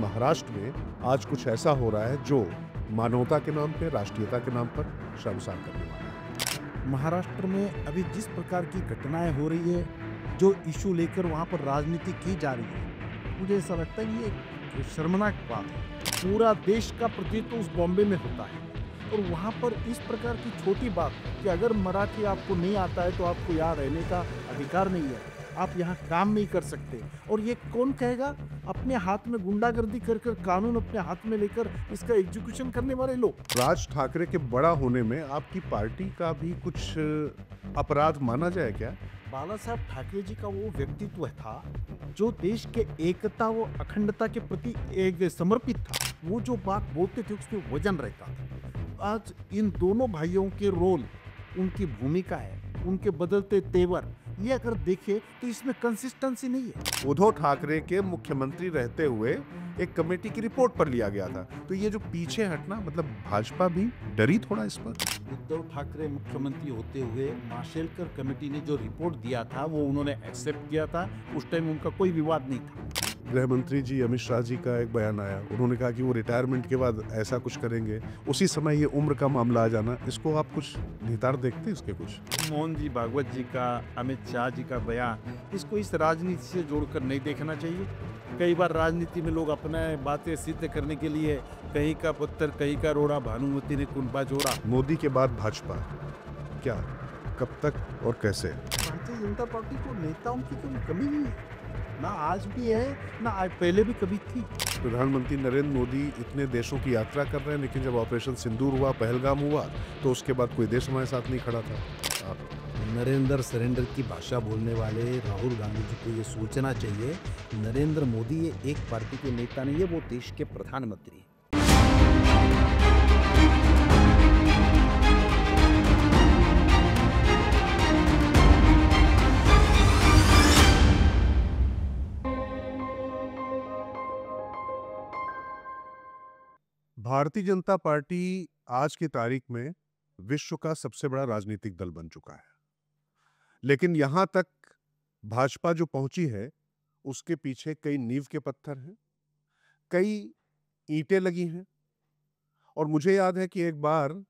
महाराष्ट्र में आज कुछ ऐसा हो रहा है जो मानवता के नाम पे, राष्ट्रीयता के नाम पर शर्मसार करने वाला है। महाराष्ट्र में अभी जिस प्रकार की घटनाएं हो रही है, जो इशू लेकर वहाँ पर राजनीति की जा रही है, मुझे ऐसा लगता है ये एक शर्मनाक बात है। पूरा देश का प्रतिनिधित्व उस बॉम्बे में होता है और वहाँ पर इस प्रकार की छोटी बात कि अगर मराठी आपको नहीं आता है तो आपको यहाँ रहने का अधिकार नहीं है, आप यहाँ काम नहीं कर सकते। और ये कौन कहेगा? अपने हाथ में गुंडागर्दी कर कर कानून अपने हाथ में लेकर इसका एग्जीक्यूशन करने वाले लोग। राज ठाकरे के बड़ा होने में आपकी पार्टी का भी कुछ अपराध माना जाए क्या? बाला साहब ठाकरे जी का वो व्यक्तित्व था जो देश के एकता व अखंडता के प्रति एक समर्पित था। वो जो बात बोलते थे उसमें वजन रहता था। आज इन दोनों भाइयों के रोल, उनकी भूमिका है, उनके बदलते तेवर, ये अगर देखें तो इसमें कंसिस्टेंसी नहीं है। उद्धव ठाकरे के मुख्यमंत्री रहते हुए एक कमेटी की रिपोर्ट पर लिया गया था, तो ये जो पीछे हटना, मतलब भाजपा भी डरी थोड़ा इस पर। उद्धव ठाकरे मुख्यमंत्री होते हुए माशेलकर कमेटी ने जो रिपोर्ट दिया था वो उन्होंने एक्सेप्ट किया था। उस टाइम उनका कोई विवाद नहीं था। गृह मंत्री जी अमित शाह जी का एक बयान आया, उन्होंने कहा कि वो रिटायरमेंट के बाद ऐसा कुछ करेंगे। उसी समय ये उम्र का मामला आ जाना, इसको आप कुछ निहितार्थ देखते हैं इसके कुछ? मोहन जी भागवत जी का, अमित शाह जी का बयान, इसको इस राजनीति से जोड़कर नहीं देखना चाहिए। कई बार राजनीति में लोग अपना बातें सिद्ध करने के लिए कहीं का पत्थर कहीं का रोड़ा, भानुमति ने कुंभा जोड़ा। मोदी के बाद भाजपा, क्या, कब तक और कैसे? भारतीय जनता पार्टी को नेताओं की कोई कमी नहीं है, ना आज भी है ना आज पहले भी कभी थी। प्रधानमंत्री नरेंद्र मोदी इतने देशों की यात्रा कर रहे हैं, लेकिन जब ऑपरेशन सिंदूर हुआ, पहलगाम हुआ, तो उसके बाद कोई देश हमारे साथ नहीं खड़ा था। नरेंद्र सरेंडर की भाषा बोलने वाले राहुल गांधी जी को ये सोचना चाहिए, नरेंद्र मोदी ये एक पार्टी के नेता नहीं है, वो देश के प्रधानमंत्री हैं। भारतीय जनता पार्टी आज की तारीख में विश्व का सबसे बड़ा राजनीतिक दल बन चुका है, लेकिन यहां तक भाजपा जो पहुंची है उसके पीछे कई नींव के पत्थर हैं, कई ईंटें लगी हैं। और मुझे याद है कि एक बार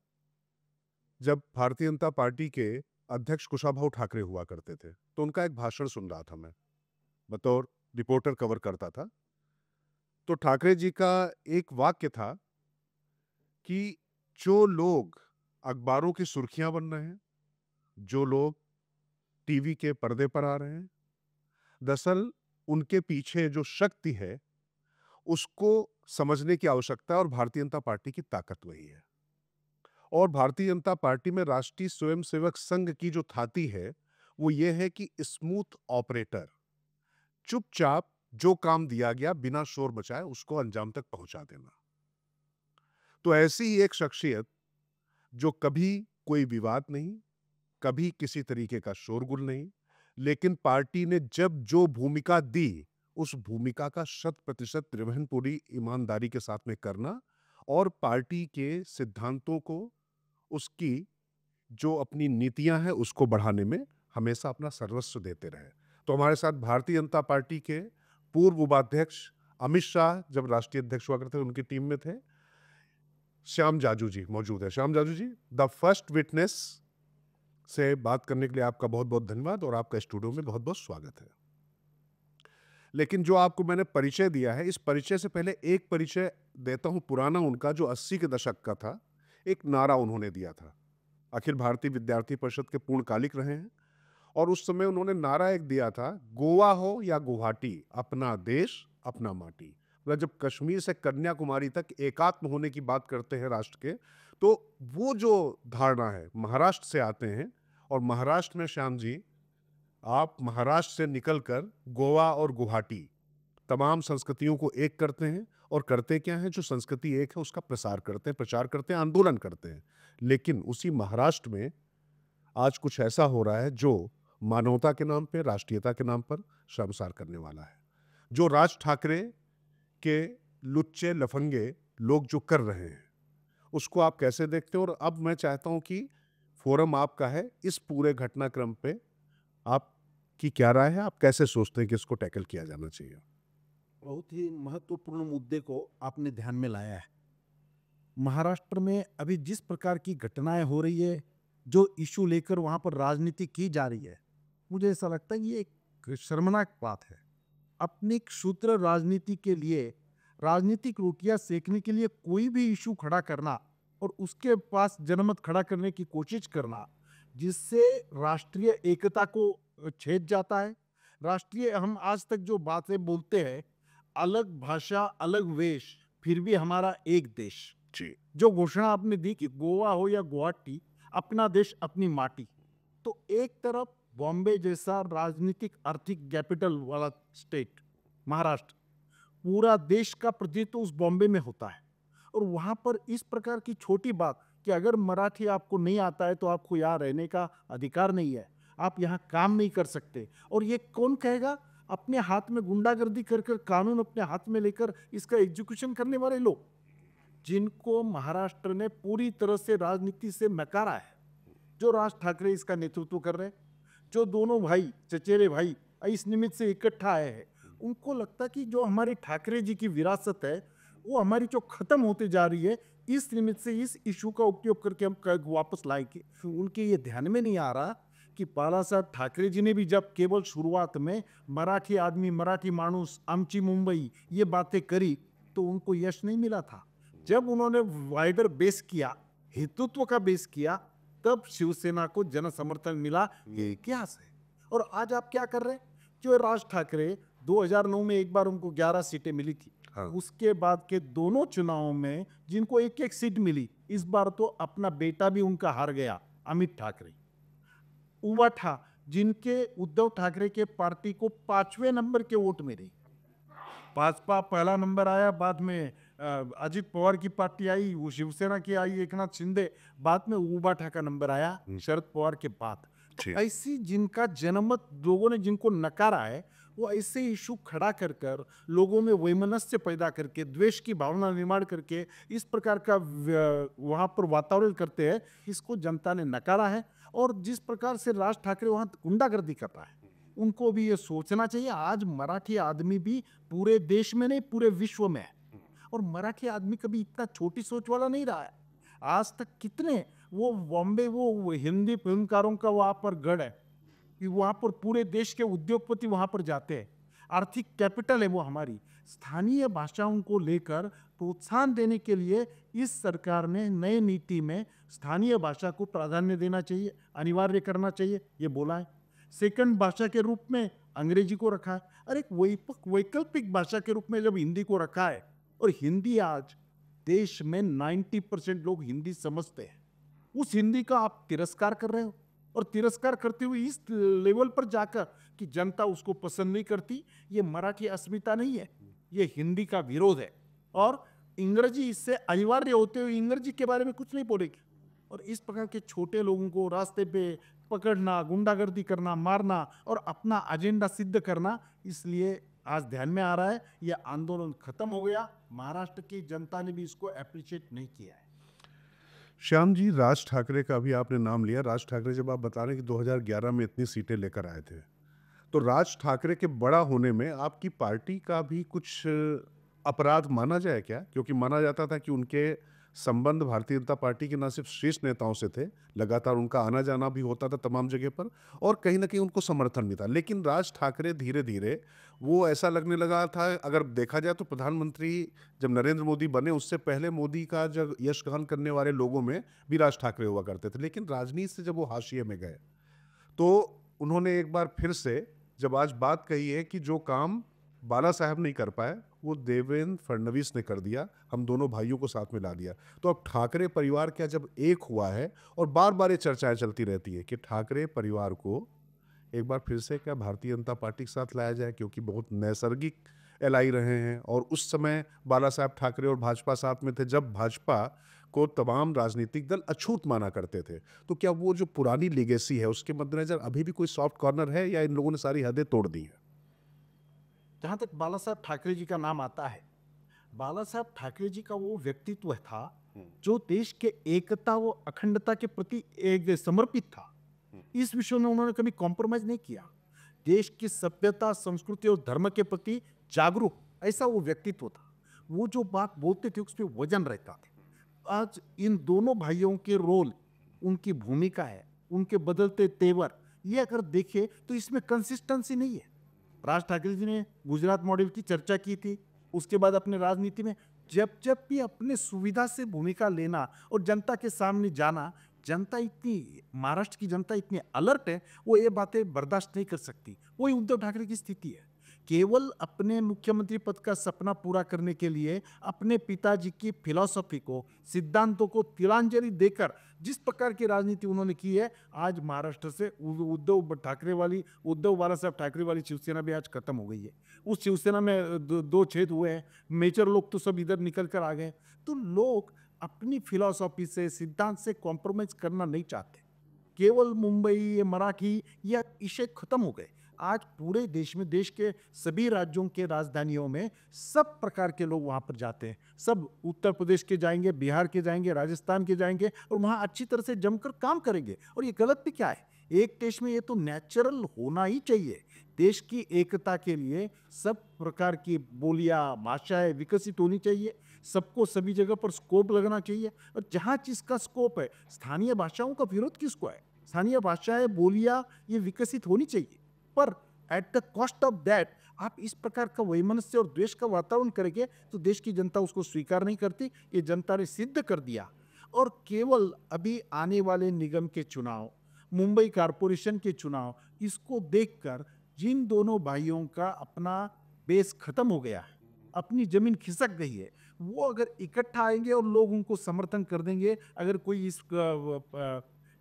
जब भारतीय जनता पार्टी के अध्यक्ष कुशाभाऊ ठाकरे हुआ करते थे, तो उनका एक भाषण सुन रहा था, मैं बतौर रिपोर्टर कवर करता था। तो ठाकरे जी का एक वाक्य था कि जो लोग अखबारों की सुर्खियां बन रहे हैं, जो लोग टीवी के पर्दे पर आ रहे हैं, दरअसल उनके पीछे जो शक्ति है उसको समझने की आवश्यकता है, और भारतीय जनता पार्टी की ताकत वही है। और भारतीय जनता पार्टी में राष्ट्रीय स्वयंसेवक संघ की जो थाती है वो ये है कि स्मूथ ऑपरेटर, चुपचाप जो काम दिया गया बिना शोर मचाए उसको अंजाम तक पहुंचा देना। तो ऐसी ही एक शख्सियत जो कभी कोई विवाद नहीं, कभी किसी तरीके का शोरगुल नहीं, लेकिन पार्टी ने जब जो भूमिका दी उस भूमिका का 100% निर्वहन पूरी ईमानदारी के साथ में करना, और पार्टी के सिद्धांतों को, उसकी जो अपनी नीतियां हैं उसको बढ़ाने में हमेशा अपना सर्वस्व देते रहे। तो हमारे साथ भारतीय जनता पार्टी के पूर्व उपाध्यक्ष अमित शाह जब राष्ट्रीय अध्यक्ष हुआ करते थे उनकी टीम में थे, श्याम जाजू जी मौजूद है। श्याम जाजू जी, द फर्स्ट विटनेस से बात करने के लिए आपका बहुत बहुत धन्यवाद और आपका स्टूडियो में बहुत बहुत स्वागत है। लेकिन जो आपको मैंने परिचय दिया है, इस परिचय से पहले एक परिचय देता हूं पुराना उनका, जो 80 के दशक का था। एक नारा उन्होंने दिया था, अखिल भारतीय विद्यार्थी परिषद के पूर्णकालिक रहे हैं, और उस समय उन्होंने नारा एक दिया था, गोवा हो या गुवाहाटी, अपना देश अपना माटी। मतलब जब कश्मीर से कन्याकुमारी तक एकात्म होने की बात करते हैं राष्ट्र के, तो वो जो धारणा है, महाराष्ट्र से आते हैं, और महाराष्ट्र में श्याम जी आप महाराष्ट्र से निकलकर गोवा और गुवाहाटी तमाम संस्कृतियों को एक करते हैं, और करते क्या है, जो संस्कृति एक है उसका प्रसार करते हैं, प्रचार करते हैं, आंदोलन करते हैं। लेकिन उसी महाराष्ट्र में आज कुछ ऐसा हो रहा है जो मानवता के नाम पे, राष्ट्रीयता के नाम पर शर्मसार करने वाला है। जो राज ठाकरे के लुच्चे लफंगे लोग जो कर रहे हैं उसको आप कैसे देखते हैं? और अब मैं चाहता हूं कि फोरम आपका है, इस पूरे घटनाक्रम पे आपकी क्या राय है, आप कैसे सोचते हैं कि इसको टैकल किया जाना चाहिए? बहुत ही महत्वपूर्ण मुद्दे को आपने ध्यान में लाया है। महाराष्ट्र में अभी जिस प्रकार की घटनाएं हो रही है, जो इशू लेकर वहां पर राजनीति की जा रही है, मुझे ऐसा लगता है ये एक शर्मनाक बात है। अपनी क्षुद्र राजनीति के लिए, राजनीतिक रोटियां सेकने के लिए कोई भी इशू खड़ा करना और उसके पास जनमत खड़ा करने की कोशिश करना, जिससे राष्ट्रीय एकता को छेद जाता है। राष्ट्रीय, हम आज तक जो बातें बोलते हैं, अलग भाषा अलग वेश फिर भी हमारा एक देश, जी। जो घोषणा आपने दी कि गोवा हो या गुवाहाटी, अपना देश अपनी माटी, तो एक तरफ बॉम्बे जैसा राजनीतिक आर्थिक कैपिटल वाला स्टेट महाराष्ट्र, पूरा देश का प्रतिनिधित्व उस बॉम्बे में होता है, और वहां पर इस प्रकार की छोटी बात कि अगर मराठी आपको नहीं आता है तो आपको यहाँ रहने का अधिकार नहीं है, आप यहाँ काम नहीं कर सकते। और ये कौन कहेगा? अपने हाथ में गुंडागर्दी कर कर, कानून अपने हाथ में लेकर इसका एग्जीक्यूशन करने वाले लोग, जिनको महाराष्ट्र ने पूरी तरह से राजनीति से नकारा है। जो राज ठाकरे इसका नेतृत्व कर रहे हैं, जो दोनों भाई, चचेरे भाई इस निमित्त से इकट्ठा आए हैं, उनको लगता कि जो हमारी ठाकरे जी की विरासत है वो हमारी जो खत्म होते जा रही है, इस निमित्त से इस इशू का उपयोग करके हम वापस लाएंगे। उनके ये ध्यान में नहीं आ रहा कि बाला साहब ठाकरे जी ने भी जब केवल शुरुआत में मराठी आदमी, मराठी माणूस, आमची मुंबई ये बातें करी तो उनको यश नहीं मिला था। जब उन्होंने वाइडर बेस किया, हिंदुत्व का बेस किया, तब शिवसेना को जन समर्थन मिला। ये इतिहास है। और आज आप क्या कर रहे हैं? जो राज ठाकरे 2009 में एक बार उनको 11 सीटें मिली थी, हाँ। उसके बाद के दोनों चुनावों में जिनको एक एक सीट मिली, इस बार तो अपना बेटा भी उनका हार गया, अमित ठाकरे। उवाठा, जिनके उद्धव ठाकरे के पार्टी को 5वें नंबर के वोट मिले, भाजपा पहला नंबर आया, बाद में अजित पवार की पार्टी आई, वो शिवसेना की आई, एकनाथ शिंदे, बाद में उबाठा का नंबर आया शरद पवार के बाद। तो ऐसी जिनका जनमत लोगों ने जिनको नकारा है, वो ऐसे इशू खड़ा कर कर लोगों में वैमनस्य पैदा करके, द्वेष की भावना निर्माण करके इस प्रकार का वहां पर वातावरण करते हैं, इसको जनता ने नकारा है। और जिस प्रकार से राज ठाकरे वहां गुंडागर्दी कर रहा है, उनको भी ये सोचना चाहिए। आज मराठी आदमी भी पूरे देश में नहीं, पूरे विश्व में है, और मराठी आदमी कभी इतना छोटी सोच वाला नहीं रहा है। आज तक कितने वो बॉम्बे, वो हिंदी फिल्मकारों का वहां पर गढ़ है कि वहां पर पूरे देश के उद्योगपति वहां पर जाते हैं, आर्थिक कैपिटल है वो हमारी। स्थानीय भाषाओं को लेकर प्रोत्साहन देने के लिए इस सरकार ने नई नीति में स्थानीय भाषा को प्राधान्य देना चाहिए, अनिवार्य करना चाहिए, ये बोला है। सेकंड भाषा के रूप में अंग्रेजी को रखा है। अरे वैकल्पिक भाषा के रूप में जब हिंदी को रखा है, और हिंदी आज देश में 90% लोग हिंदी समझते हैं, उस हिंदी का आप तिरस्कार कर रहे हो। और तिरस्कार करते हुए इस लेवल पर जाकर कि जनता उसको पसंद नहीं करती, ये मराठी अस्मिता नहीं है, ये हिंदी का विरोध है। और इंग्रजी इससे अनिवार्य होते हुए इंग्रजी के बारे में कुछ नहीं बोलेगी। और इस प्रकार के छोटे लोगों को रास्ते पे पकड़ना, गुंडागर्दी करना, मारना और अपना एजेंडा सिद्ध करना, इसलिए आज ध्यान में आ रहा है यह आंदोलन खत्म हो गया। महाराष्ट्र की जनता ने भी इसको अप्रिशिएट नहीं किया है। श्याम जी, राज ठाकरे का भी आपने नाम लिया। राज ठाकरे, जब आप बता रहे हैं कि 2011 में इतनी सीटें लेकर आए थे, तो राज ठाकरे के बड़ा होने में आपकी पार्टी का भी कुछ अपराध माना जाए क्या? क्योंकि माना जाता था कि उनके संबंध भारतीय जनता पार्टी के न सिर्फ शीर्ष नेताओं से थे, लगातार उनका आना जाना भी होता था तमाम जगह पर, और कहीं ना कहीं उनको समर्थन भी था। लेकिन राज ठाकरे धीरे धीरे वो ऐसा लगने लगा था, अगर देखा जाए तो प्रधानमंत्री जब नरेंद्र मोदी बने, उससे पहले मोदी का जब यशगान करने वाले लोगों में भी राज ठाकरे हुआ करते थे। लेकिन राजनीति से जब वो हाशिए में गए, तो उन्होंने एक बार फिर से जब आज बात कही है कि जो काम बाला साहब नहीं कर पाए, वो देवेंद्र फडणवीस ने कर दिया, हम दोनों भाइयों को साथ में ला दिया। तो अब ठाकरे परिवार क्या जब एक हुआ है, और बार बार ये चर्चाएं चलती रहती है कि ठाकरे परिवार को एक बार फिर से क्या भारतीय जनता पार्टी के साथ लाया जाए, क्योंकि बहुत नैसर्गिक एलाई रहे हैं। और उस समय बाला साहब ठाकरे और भाजपा साथ में थे, जब भाजपा को तमाम राजनीतिक दल अछूत माना करते थे। तो क्या वो जो पुरानी लीगेसी है, उसके मद्देनजर अभी भी कोई सॉफ्ट कॉर्नर है, या इन लोगों ने सारी हदें तोड़ दी हैं? जहाँ तक बाला साहब ठाकरे जी का नाम आता है, बाला साहब ठाकरे जी का वो व्यक्तित्व था जो देश के एकता व अखंडता के प्रति एक समर्पित था। इस विषय में उन्होंने कभी कॉम्प्रोमाइज नहीं किया। देश की सभ्यता, संस्कृति और धर्म के प्रति जागरूक ऐसा वो व्यक्तित्व था। वो जो बात बोलते थे उस पे वजन रहता था। आज इन दोनों भाइयों के रोल, उनकी भूमिका है, उनके बदलते तेवर, ये अगर देखें तो इसमें कंसिस्टेंसी नहीं है। राज ठाकरे जी ने गुजरात मॉडल की चर्चा की थी, उसके बाद अपने राजनीति में जब जब भी अपने सुविधा से भूमिका लेना और जनता के सामने जाना, जनता इतनी, महाराष्ट्र की जनता इतनी अलर्ट है, वो ये बातें बर्दाश्त नहीं कर सकती। वही उद्धव ठाकरे की स्थिति है। केवल अपने मुख्यमंत्री पद का सपना पूरा करने के लिए अपने पिताजी की फिलॉसफी को, सिद्धांतों को तिलांजलि देकर जिस प्रकार की राजनीति उन्होंने की है, आज महाराष्ट्र से उद्धव ठाकरे वाली, उद्धव बाला साहब ठाकरे वाली शिवसेना भी आज खत्म हो गई है। उस शिवसेना में दो छेद हुए हैं, मेजर लोग तो सब इधर निकल कर आ गए। तो लोग अपनी फिलॉसफी से, सिद्धांत से कॉम्प्रोमाइज करना नहीं चाहते। केवल मुंबई, ये मराठी, या इसे खत्म हो गए। आज पूरे देश में, देश के सभी राज्यों के राजधानियों में सब प्रकार के लोग वहां पर जाते हैं। सब उत्तर प्रदेश के जाएंगे, बिहार के जाएंगे, राजस्थान के जाएंगे और वहां अच्छी तरह से जमकर काम करेंगे। और ये गलत भी क्या है? एक देश में ये तो नेचुरल होना ही चाहिए। देश की एकता के लिए सब प्रकार की बोलियां, भाषाएं विकसित होनी चाहिए। सबको सभी जगह पर स्कोप लगना चाहिए। और जहाँ चीज का स्कोप है, स्थानीय भाषाओं का विरोध किसको है? स्थानीय भाषाएं, बोलियां, ये विकसित होनी चाहिए। पर at the cost of that आप इस प्रकार का वैमनस्य और द्वेष का वातावरण करेंगे तो देश की जनता उसको स्वीकार नहीं करती। ये जनता ने सिद्ध कर दिया। और केवल अभी आने वाले निगम के चुनाव, मुंबई कारपोरेशन के चुनाव, इसको देखकर जिन दोनों भाइयों का अपना बेस खत्म हो गया है, अपनी जमीन खिसक गई है, वो अगर इकट्ठा आएंगे और लोग उनको समर्थन कर देंगे, अगर कोई इस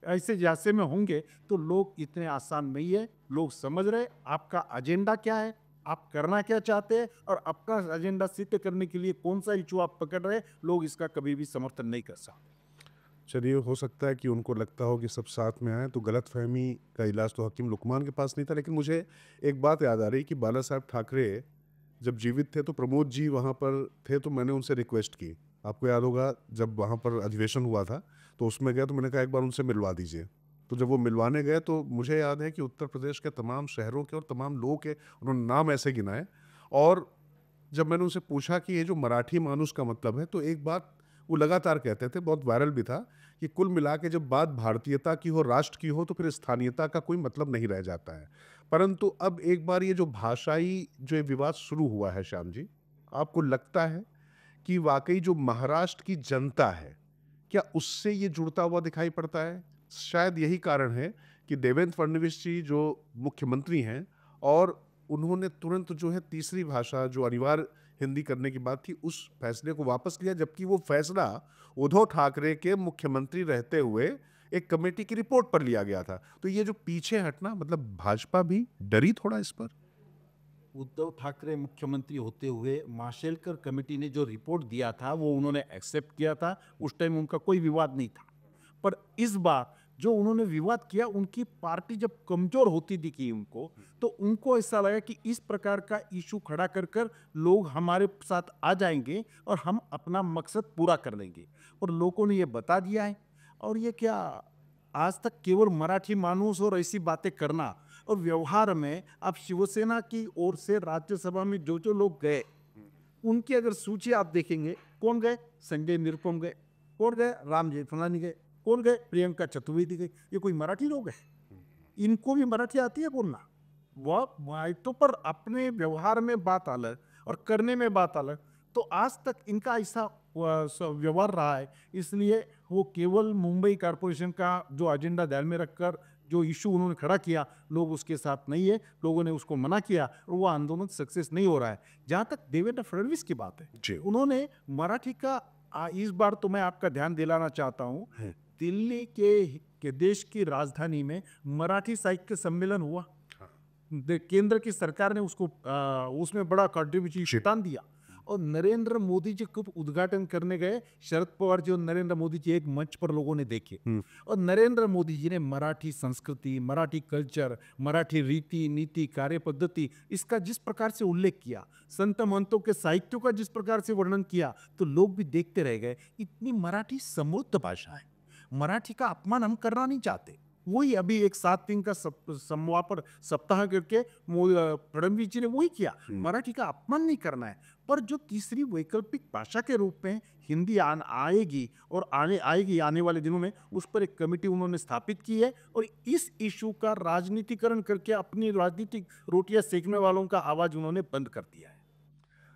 ऐसे जासे में होंगे, तो लोग इतने आसान नहीं है। लोग समझ रहे आपका एजेंडा क्या है, आप करना क्या चाहते हैं, और आपका एजेंडा सिद्ध करने के लिए कौन सा इशू आप पकड़ रहे हैं, लोग इसका कभी भी समर्थन नहीं कर सकते। चलिए, हो सकता है कि उनको लगता हो कि सब साथ में आए, तो गलतफहमी का इलाज तो हकीम लुकमान के पास नहीं था। लेकिन मुझे एक बात याद आ रही कि बाला साहब ठाकरे जब जीवित थे तो प्रमोद जी वहाँ पर थे, तो मैंने उनसे रिक्वेस्ट की। आपको याद होगा जब वहाँ पर अधिवेशन हुआ था तो उसमें गया, तो मैंने कहा एक बार उनसे मिलवा दीजिए। तो जब वो मिलवाने गए तो मुझे याद है कि उत्तर प्रदेश के तमाम शहरों के और तमाम लोगों के उन्होंने नाम ऐसे गिनाए। और जब मैंने उनसे पूछा कि ये जो मराठी मानुस का मतलब है, तो एक बात वो लगातार कहते थे, बहुत वायरल भी था, कि कुल मिला के जब बात भारतीयता की हो, राष्ट्र की हो, तो फिर स्थानीयता का कोई मतलब नहीं रह जाता है। परंतु अब एक बार ये जो भाषाई जो ये विवाद शुरू हुआ है, श्याम जी, आपको लगता है कि वाकई जो महाराष्ट्र की जनता है, क्या उससे ये जुड़ता हुआ दिखाई पड़ता है? शायद यही कारण है कि देवेंद्र फडणवीस जी जो मुख्यमंत्री हैं, और उन्होंने तुरंत जो है तीसरी भाषा जो अनिवार्य हिंदी करने की बात थी, उस फैसले को वापस लिया, जबकि वो फैसला उद्धव ठाकरे के मुख्यमंत्री रहते हुए एक कमेटी की रिपोर्ट पर लिया गया था। तो ये जो पीछे हटना, मतलब भाजपा भी डरी थोड़ा इस पर? उद्धव ठाकरे मुख्यमंत्री होते हुए माशेलकर कमेटी ने जो रिपोर्ट दिया था वो उन्होंने एक्सेप्ट किया था। उस टाइम उनका कोई विवाद नहीं था। पर इस बार जो उन्होंने विवाद किया, उनकी पार्टी जब कमजोर होती दिखी उनको, तो उनको ऐसा लगा कि इस प्रकार का इशू खड़ा कर कर लोग हमारे साथ आ जाएंगे और हम अपना मकसद पूरा कर लेंगे। और लोगों ने ये बता दिया है। और ये क्या, आज तक केवल मराठी मानूस और ऐसी बातें करना, और व्यवहार में आप शिवसेना की ओर से राज्यसभा में जो जो लोग गए, उनकी अगर सूची आप देखेंगे, कौन गए? संजय निरुपम गए, कौन गए? राम जेठमलानी गए, कौन गए? प्रियंका चतुर्वेदी गई। ये कोई मराठी लोग हैं? इनको भी मराठी आती है बोलना? वह तो, पर अपने व्यवहार में बात अलग और करने में बात अलग। तो आज तक इनका ऐसा व्यवहार रहा है, इसलिए वो केवल मुंबई कारपोरेशन का जो एजेंडा ध्यान में रखकर जो इशू उन्होंने खड़ा किया, लोग उसके साथ नहीं है, लोगों ने उसको मना किया और वो आंदोलन सक्सेस नहीं हो रहा है। जहाँ तक देवेंद्र फडणवीस की बात है, उन्होंने मराठी का इस बार तो मैं आपका ध्यान दिलाना चाहता हूँ, दिल्ली के देश की राजधानी में मराठी साहित्य सम्मेलन हुआ। केंद्र की सरकार ने उसको उसमें बड़ा कंट्रीब्यूशन दिया। और नरेंद्र मोदी जी को उद्घाटन करने गए, शरद पवार जी और नरेंद्र मोदी जी एक मंच पर लोगों ने देखे। और नरेंद्र मोदी जी ने मराठी संस्कृति, मराठी कल्चर, मराठी रीति नीति, कार्य पद्धति, इसका जिस प्रकार से उल्लेख किया, संत महंतों के साहित्यों का जिस प्रकार से वर्णन किया, तो लोग भी देखते रह गए। इतनी मराठी समृद्ध भाषा है, मराठी का अपमान हम करना नहीं चाहते। वही अभी एक 7 दिन का समापन सप्ताह करके फडणवीस जी ने वही किया। मराठी का अपमान नहीं करना है, पर जो तीसरी वैकल्पिक भाषा के रूप में हिंदी आएगी और आएगी आने वाले दिनों में, उस पर एक कमेटी उन्होंने स्थापित की है और इस इशू का राजनीतिकरण करके अपनी राजनीतिक रोटियां सेकने वालों का आवाज उन्होंने बंद कर दिया है।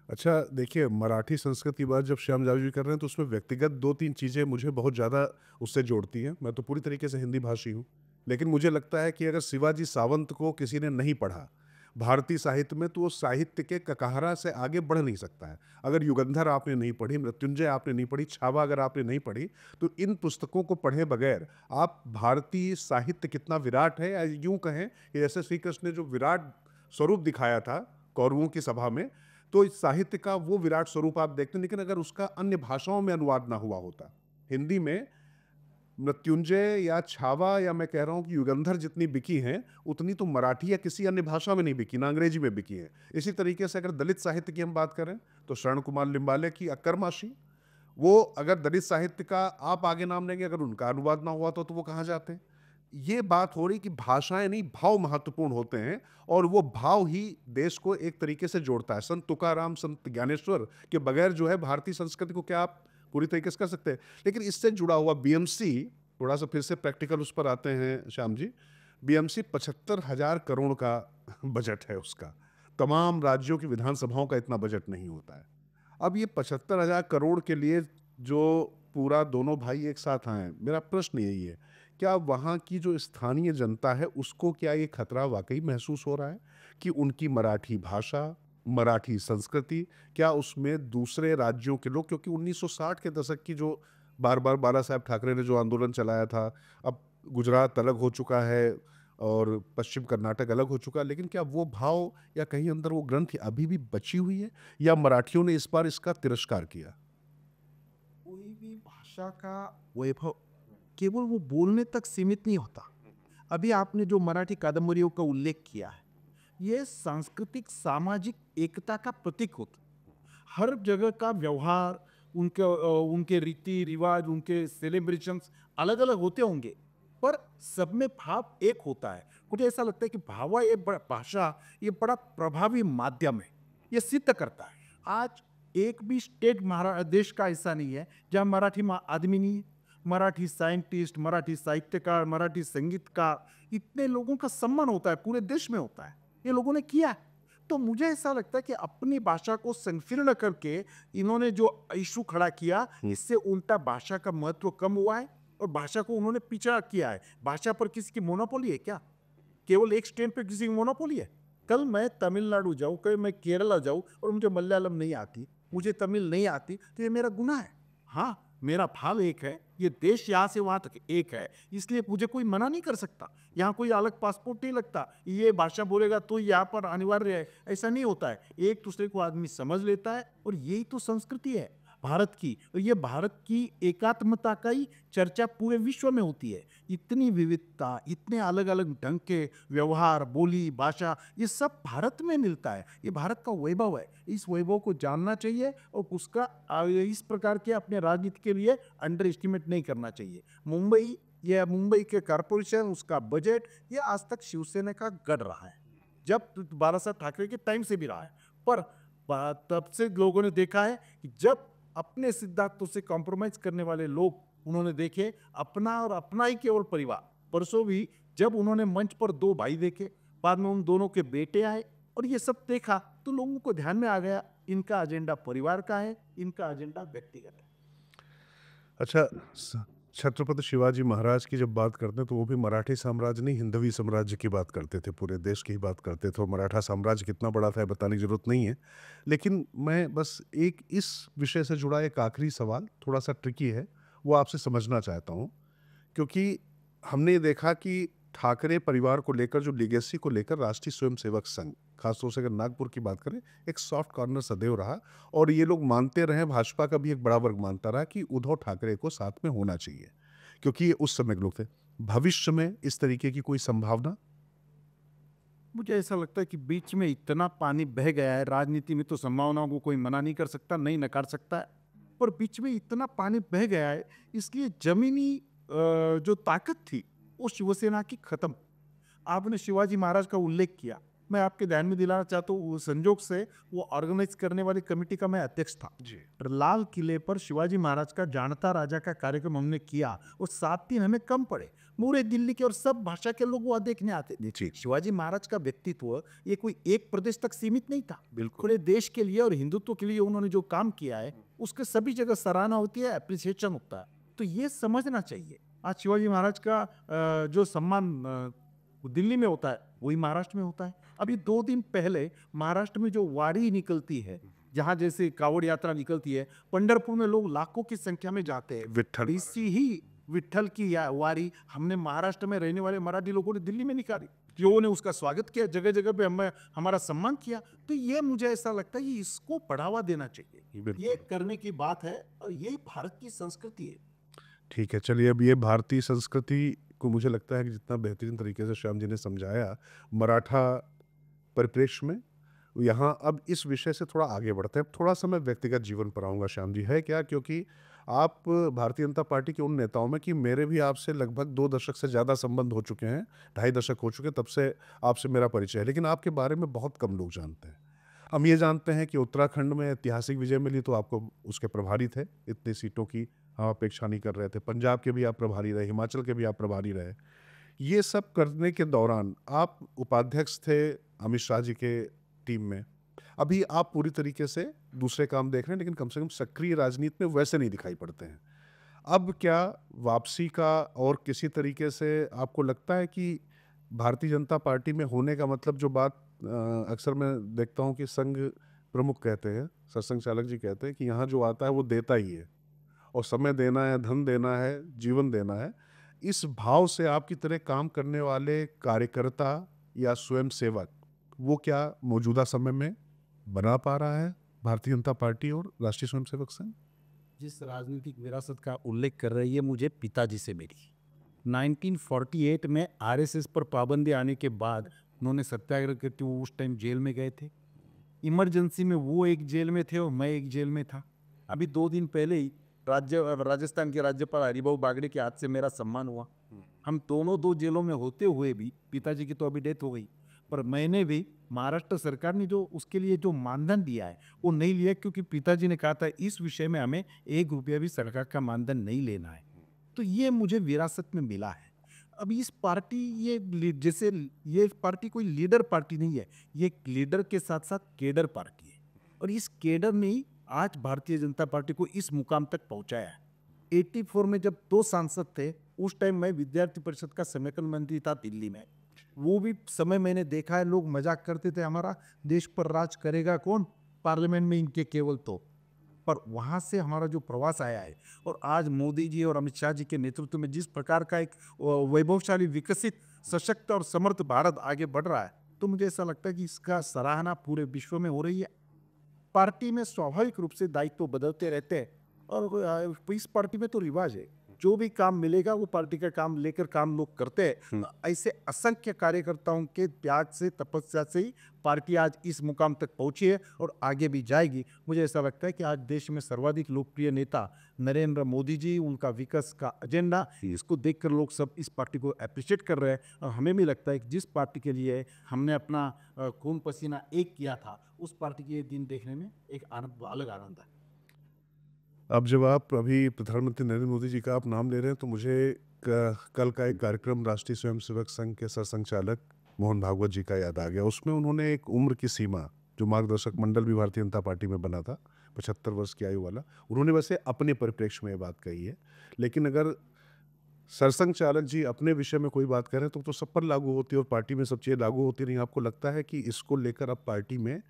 अच्छा देखिए, मराठी संस्कृत की बात जब श्याम जाजू जी कर रहे हैं तो उसमें व्यक्तिगत 2-3 चीज़ें मुझे बहुत ज़्यादा उससे जोड़ती हैं। मैं तो पूरी तरीके से हिंदी भाषी हूँ। लेकिन मुझे लगता है कि अगर शिवाजी सावंत को किसी ने नहीं पढ़ा भारतीय साहित्य में, तो वो साहित्य के ककाहरा से आगे बढ़ नहीं सकता है। अगर युगंधर आपने नहीं पढ़ी, मृत्युंजय आपने नहीं पढ़ी, छावा अगर आपने नहीं पढ़ी, तो इन पुस्तकों को पढ़े बगैर आप भारतीय साहित्य कितना विराट है, या यूँ कहें कि जैसे श्री कृष्ण ने जो विराट स्वरूप दिखाया था कौरवों की सभा में, तो इस साहित्य का वो विराट स्वरूप आप देखते हैं। लेकिन अगर उसका अन्य भाषाओं में अनुवाद ना हुआ होता, हिंदी में मृत्युंजय या छावा या मैं कह रहा हूं कि युगंधर जितनी बिकी हैं, उतनी तो मराठी या किसी अन्य भाषा में नहीं बिकी, ना अंग्रेजी में बिकी है। इसी तरीके से अगर दलित साहित्य की हम बात करें तो शरण कुमार लिम्बाले की अक्करमाशी, वो अगर दलित साहित्य का आप आगे नाम लेंगे, अगर उनका अनुवाद ना हुआ तो वो कहाँ जाते हैं। ये बात हो रही कि भाषाएं नहीं, भाव महत्वपूर्ण होते हैं, और वो भाव ही देश को एक तरीके से जोड़ता है। संत तुकाराम, संत ज्ञानेश्वर के बगैर जो है भारतीय संस्कृति को क्या आप पूरी तरीके से कर सकते हैं। लेकिन इससे जुड़ा हुआ बीएमसी, थोड़ा सा फिर से प्रैक्टिकल उस पर आते हैं श्याम जी। बीएमसी 75,000 करोड़ का बजट है उसका। तमाम राज्यों की विधानसभाओं का इतना बजट नहीं होता है। अब ये 75,000 करोड़ के लिए जो पूरा दोनों भाई एक साथ आए, मेरा प्रश्न यही है, क्या वहाँ की जो स्थानीय जनता है उसको क्या ये खतरा वाकई महसूस हो रहा है कि उनकी मराठी भाषा, मराठी संस्कृति, क्या उसमें दूसरे राज्यों के लोग, क्योंकि 1960 के दशक की जो बार बार बाला साहब ठाकरे ने जो आंदोलन चलाया था, अब गुजरात अलग हो चुका है और पश्चिम कर्नाटक अलग हो चुका है, लेकिन क्या वो भाव या कहीं अंदर वो ग्रंथि अभी भी बची हुई है, या मराठियों ने इस बार इसका तिरस्कार किया? कोई भी भाषा का वैभव केवल वो बोलने तक सीमित नहीं होता। अभी आपने जो मराठी कादंबरियों का उल्लेख किया है, ये सांस्कृतिक सामाजिक एकता का प्रतीक होता। हर जगह का व्यवहार, उनके रीति रिवाज, उनके सेलिब्रेशंस अलग अलग होते होंगे, पर सब में भाव एक होता है। मुझे ऐसा लगता है कि भाषा ये बड़ा प्रभावी माध्यम है, ये सिद्ध करता है। आज एक भी स्टेट देश का ऐसा नहीं है जहाँ मराठी आदमी नहीं है। मराठी साइंटिस्ट, मराठी साहित्यकार, मराठी संगीतकार, इतने लोगों का सम्मान होता है, पूरे देश में होता है। ये लोगों ने किया है। तो मुझे ऐसा लगता है कि अपनी भाषा को संकीर्ण करके इन्होंने जो इशू खड़ा किया, इससे उल्टा भाषा का महत्व कम हुआ है और भाषा को उन्होंने पीछा किया है। भाषा पर किसी की मोनोपोली है क्या? केवल एक स्टेट पे किसी की मोनोपोली है? कल मैं तमिलनाडु जाऊं, कल मैं केरला जाऊं और मुझे मलयालम नहीं आती, मुझे तमिल नहीं आती, तो ये मेरा गुनाह है? हाँ, मेरा भाव एक है, ये देश यहाँ से वहाँ तक एक है, इसलिए मुझे कोई मना नहीं कर सकता। यहाँ कोई अलग पासपोर्ट नहीं लगता, ये भाषा बोलेगा तो यहाँ पर अनिवार्य है, ऐसा नहीं होता है। एक दूसरे को आदमी समझ लेता है और यही तो संस्कृति है भारत की। और ये भारत की एकात्मता का ही चर्चा पूरे विश्व में होती है। इतनी विविधता, इतने अलग अलग ढंग के व्यवहार, बोली, भाषा, ये सब भारत में मिलता है। ये भारत का वैभव है। इस वैभव को जानना चाहिए और उसका इस प्रकार के अपने राजनीति के लिए अंडर एस्टिमेट नहीं करना चाहिए। मुंबई के कॉरपोरेशन, उसका बजट, ये आज तक शिवसेना का गढ़ रहा है, जब बाला साहब ठाकरे के टाइम से भी रहा है। पर तब से लोगों ने देखा है कि जब अपने सिद्धांतों से कॉम्प्रोमाइज करने वाले लोग उन्होंने देखे, अपना और अपना ही केवल परिवार। परसों भी जब उन्होंने मंच पर 2 भाई देखे, बाद में उन दोनों के बेटे आए और ये सब देखा, तो लोगों को ध्यान में आ गया इनका एजेंडा परिवार का है, इनका एजेंडा व्यक्तिगत है। अच्छा, छत्रपति शिवाजी महाराज की जब बात करते हैं तो वो भी मराठी साम्राज्य नहीं, हिंदवी साम्राज्य की बात करते थे, पूरे देश की ही बात करते थे। और मराठा साम्राज्य कितना बड़ा था बताने की जरूरत नहीं है। लेकिन मैं बस एक इस विषय से जुड़ा एक आखिरी सवाल, थोड़ा सा ट्रिकी है, वो आपसे समझना चाहता हूँ। क्योंकि हमने देखा कि ठाकरे परिवार को लेकर, जो लीगेसी को लेकर, राष्ट्रीय स्वयंसेवक संघ, खासतौर से अगर नागपुर की बात करें, एक सॉफ्ट कॉर्नर सदैव रहा। और ये लोग मानते रहे, भाजपा का भी एक बड़ा वर्ग मानता रहा कि उद्धव ठाकरे को साथ में होना चाहिए, क्योंकि ये उस समय के लोग थे। भविष्य में इस तरीके की कोई संभावना? मुझे ऐसा लगता है कि बीच में इतना पानी बह गया है, राजनीति में तो संभावनाओं को कोई मना नहीं कर सकता, नहीं नकार सकता है, पर बीच में इतना पानी बह गया है, इसलिए जमीनी जो ताकत थी वो शिवसेना की खत्म। आपने शिवाजी महाराज का उल्लेख किया, मैं आपके ध्यान में दिलाना चाहता हूँ, वो संजोग से वो ऑर्गेनाइज करने वाली कमेटी का मैं अध्यक्ष था। जी। लाल किले पर शिवाजी महाराज का जानता राजा का कार्यक्रम हमने किया और 7 दिन हमें कम पड़े। पूरे दिल्ली के और सब भाषा के लोग वहाँ देखने आते थे। जी। शिवाजी महाराज का व्यक्तित्व ये कोई एक प्रदेश तक सीमित नहीं था, बिल्कुल। पूरे देश के लिए और हिंदुत्व के लिए उन्होंने जो काम किया है उसके सभी जगह सराहना होती है, अप्रिसिएशन होता है। तो ये समझना चाहिए आज शिवाजी महाराज का जो सम्मान दिल्ली में होता है वही महाराष्ट्र में होता है। अभी 2 दिन पहले महाराष्ट्र में जो वारी निकलती है, जहाँ जैसे कावड़ यात्रा निकलती है, पंढरपुर में लोग लाखों की संख्या में जाते हैं। विट्ठल इसी ही विट्ठल की वारी हमने महाराष्ट्र में रहने वाले मराठी लोगों ने दिल्ली में निकाली, लोगों ने उसका स्वागत किया, जगह जगह पे हमें हमारा सम्मान किया। तो ये मुझे ऐसा लगता है कि इसको बढ़ावा देना चाहिए, ये करने की बात है और ये भारत की संस्कृति है। ठीक है, चलिए अब ये भारतीय संस्कृति को मुझे लगता है कि जितना बेहतरीन तरीके से श्याम जी ने समझाया मराठा परिप्रेक्ष्य में, यहाँ अब इस विषय से थोड़ा आगे बढ़ते हैं। थोड़ा सा मैं व्यक्तिगत जीवन पर आऊँगा श्याम जी, है क्या? क्योंकि आप भारतीय जनता पार्टी के उन नेताओं में कि मेरे भी आपसे लगभग 2 दशक से ज़्यादा संबंध हो चुके हैं, 2.5 दशक हो चुके हैं, तब से आपसे मेरा परिचय है, लेकिन आपके बारे में बहुत कम लोग जानते हैं। हम ये जानते हैं कि उत्तराखंड में ऐतिहासिक विजय मिली तो आपको उसके प्रभारी थे, इतनी सीटों की हम अपेक्षा नहीं कर रहे थे। पंजाब के भी आप प्रभारी रहे, हिमाचल के भी आप प्रभारी रहे। ये सब करने के दौरान आप उपाध्यक्ष थे अमित शाह जी के टीम में। अभी आप पूरी तरीके से दूसरे काम देख रहे हैं, लेकिन कम से कम सक्रिय राजनीति में वैसे नहीं दिखाई पड़ते हैं। अब क्या वापसी का और किसी तरीके से आपको लगता है कि भारतीय जनता पार्टी में होने का मतलब, जो बात अक्सर मैं देखता हूँ कि संघ प्रमुख कहते हैं, सरसंघ चालक जी कहते हैं कि यहाँ जो आता है वो देता ही है, और समय देना है, धन देना है, जीवन देना है। इस भाव से आपकी तरह काम करने वाले कार्यकर्ता या स्वयंसेवक, वो क्या मौजूदा समय में बना पा रहा है भारतीय जनता पार्टी और राष्ट्रीय स्वयंसेवक संघ? जिस राजनीतिक विरासत का उल्लेख कर रही है, मुझे पिताजी से मिली। 1948 में आरएसएस पर पाबंदी आने के बाद उन्होंने सत्याग्रह करते हुए उस टाइम जेल में गए थे। इमरजेंसी में वो एक जेल में थे और मैं एक जेल में था। अभी 2 दिन पहले ही राजस्थान के राज्यपाल हरिभाऊ बागड़े के हाथ से मेरा सम्मान हुआ। हम दोनों 2 जेलों में होते हुए भी, पिताजी की तो अभी डेथ हो गई, पर मैंने भी महाराष्ट्र सरकार ने जो उसके लिए जो मानधन दिया है वो नहीं लिया, क्योंकि पिताजी ने कहा था इस विषय में हमें 1 रुपया भी सरकार का मानधन नहीं लेना है। तो ये मुझे विरासत में मिला है। अब इस पार्टी, जैसे ये पार्टी कोई लीडर पार्टी नहीं है, ये लीडर के साथ साथ केडर पार्टी है, और इस केडर ने ही आज भारतीय जनता पार्टी को इस मुकाम तक पहुंचाया है। 84 में जब 2 सांसद थे, उस टाइम मैं विद्यार्थी परिषद का संगठन मंत्री था दिल्ली में। वो भी समय मैंने देखा है, लोग मजाक करते थे हमारा देश पर राज करेगा कौन, पार्लियामेंट में इनके केवल तो। पर वहाँ से हमारा जो प्रवास आया है, और आज मोदी जी और अमित शाह जी के नेतृत्व में जिस प्रकार का एक वैभवशाली, विकसित, सशक्त और समर्थ भारत आगे बढ़ रहा है, तो मुझे ऐसा लगता है कि इसका सराहना पूरे विश्व में हो रही है। पार्टी में स्वाभाविक रूप से दायित्व बदलते रहते हैं, और इस पार्टी में तो रिवाज है, जो भी काम मिलेगा वो पार्टी का काम लेकर काम लोग करते हैं। ऐसे असंख्य कार्यकर्ताओं के त्याग से, तपस्या से ही पार्टी आज इस मुकाम तक पहुंची है और आगे भी जाएगी। मुझे ऐसा लगता है कि आज देश में सर्वाधिक लोकप्रिय नेता नरेंद्र मोदी जी, उनका विकास का एजेंडा, इसको देखकर लोग सब इस पार्टी को अप्रिशिएट कर रहे हैं। और हमें भी लगता है कि जिस पार्टी के लिए हमने अपना खून पसीना एक किया था, उस पार्टी के दिन देखने में एक आनंद, अलग आनंद है। अब जब आप अभी प्रधानमंत्री नरेंद्र मोदी जी का आप नाम ले रहे हैं, तो मुझे कल का एक कार्यक्रम राष्ट्रीय स्वयंसेवक संघ के सरसंघ चालक मोहन भागवत जी का याद आ गया। उसमें उन्होंने एक उम्र की सीमा, जो मार्गदर्शक मंडल भी भारतीय जनता पार्टी में बना था, 75 वर्ष की आयु वाला, उन्होंने वैसे अपने परिप्रेक्ष्य में ये बात कही है, लेकिन अगर सरसंघ चालक जी अपने विषय में कोई बात करें तो सब पर लागू होती है और पार्टी में सब चीज़ें लागू होती नहीं। आपको लगता है कि इसको लेकर अब पार्टी में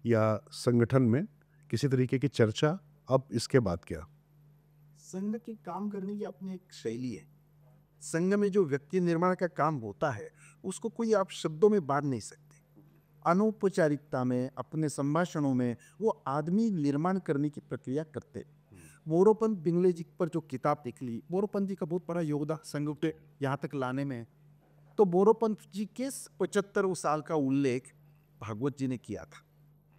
या संगठन में किसी तरीके की चर्चा, अब इसके बाद क्या? संघ के काम करने की अपनी एक शैली है। संघ में जो व्यक्ति निर्माण का काम होता है, उसको कोई आप शब्दों में बांट नहीं सकते। अनौपचारिकता में, अपने संभाषणों में वो आदमी निर्माण करने की प्रक्रिया करते। मोरोपंत पिंगले जी पर जो किताब निकली, मोरोपंत जी का बहुत बड़ा योगदान संघ के यहाँ तक लाने में। तो मोरोपंत जी के 75 साल का उल्लेख भागवत जी ने किया था।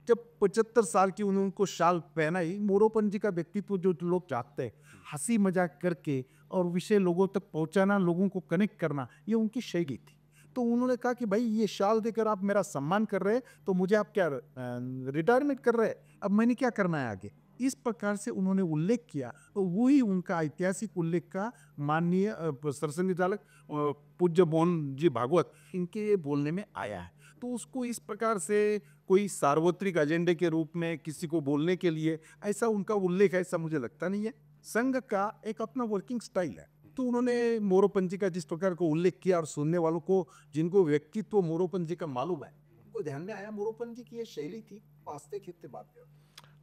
जब 75 साल की उन्होंने उनको शाल पहनाई, मोरोपंत जी का व्यक्तित्व जो लोग चाहते हैं, हंसी मजाक करके और विषय लोगों तक पहुंचाना, लोगों को कनेक्ट करना, ये उनकी शैली थी। तो उन्होंने कहा कि भाई ये शाल देकर आप मेरा सम्मान कर रहे हैं, तो मुझे आप क्या रिटायरमेंट कर रहे हैं, अब मैंने क्या करना है आगे। इस प्रकार से उन्होंने उल्लेख किया, तो वही उनका ऐतिहासिक उल्लेख का माननीय सरसंघचालक पूज्य मोहन जी भागवत इनके बोलने में आया है। तो उसको इस प्रकार से कोई सार्वत्रिक एजेंडे के रूप में किसी को बोलने के लिए ऐसा उनका उल्लेख ऐसा मुझे लगता नहीं है। संघ का एक अपना वर्किंग स्टाइल है, तो उन्होंने मोरोपंत जी का जिस प्रकार को उल्लेख किया और सुनने वालों को जिनको व्यक्तित्व मोरोपंत जी का मालूम है, उनको ध्यान में आया मोरोपंत जी की ये शैली थी, वास्ते खेते बात।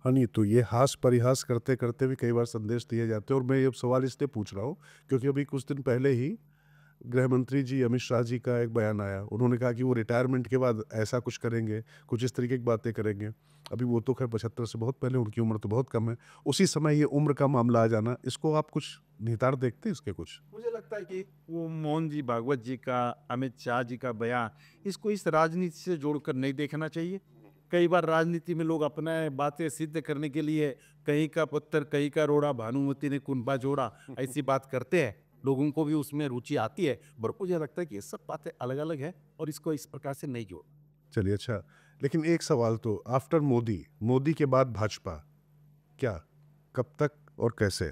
हाँ नहीं, तो ये हास परिहास करते करते भी कई बार संदेश दिए जाते हैं। और मैं ये सवाल इसलिए पूछ रहा हूँ क्योंकि अभी कुछ दिन पहले ही गृह मंत्री जी अमित शाह जी का एक बयान आया। उन्होंने कहा कि वो रिटायरमेंट के बाद ऐसा कुछ करेंगे, कुछ इस तरीके की बातें करेंगे। अभी वो तो खैर 75 से बहुत पहले, उनकी उम्र तो बहुत कम है। उसी समय ये उम्र का मामला आ जाना, इसको आप कुछ निहितार्थ देखते हैं इसके कुछ? मुझे लगता है कि वो मोहन जी भागवत जी का, अमित शाह जी का बयान, इसको इस राजनीति से जोड़कर नहीं देखना चाहिए। कई बार राजनीति में लोग अपना बातें सिद्ध करने के लिए कहीं का पत्थर कहीं का रोड़ा, भानुमति ने कुंभा जोड़ा, ऐसी बात करते हैं। लोगों को भी उसमें रुचि आती है, पर मुझे लगता है कि ये सब बातें अलग अलग है और इसको इस प्रकार से नहीं जोड़। चलिए, अच्छा। लेकिन एक सवाल, तो आफ्टर मोदी, मोदी के बाद भाजपा, क्या, कब तक और कैसे?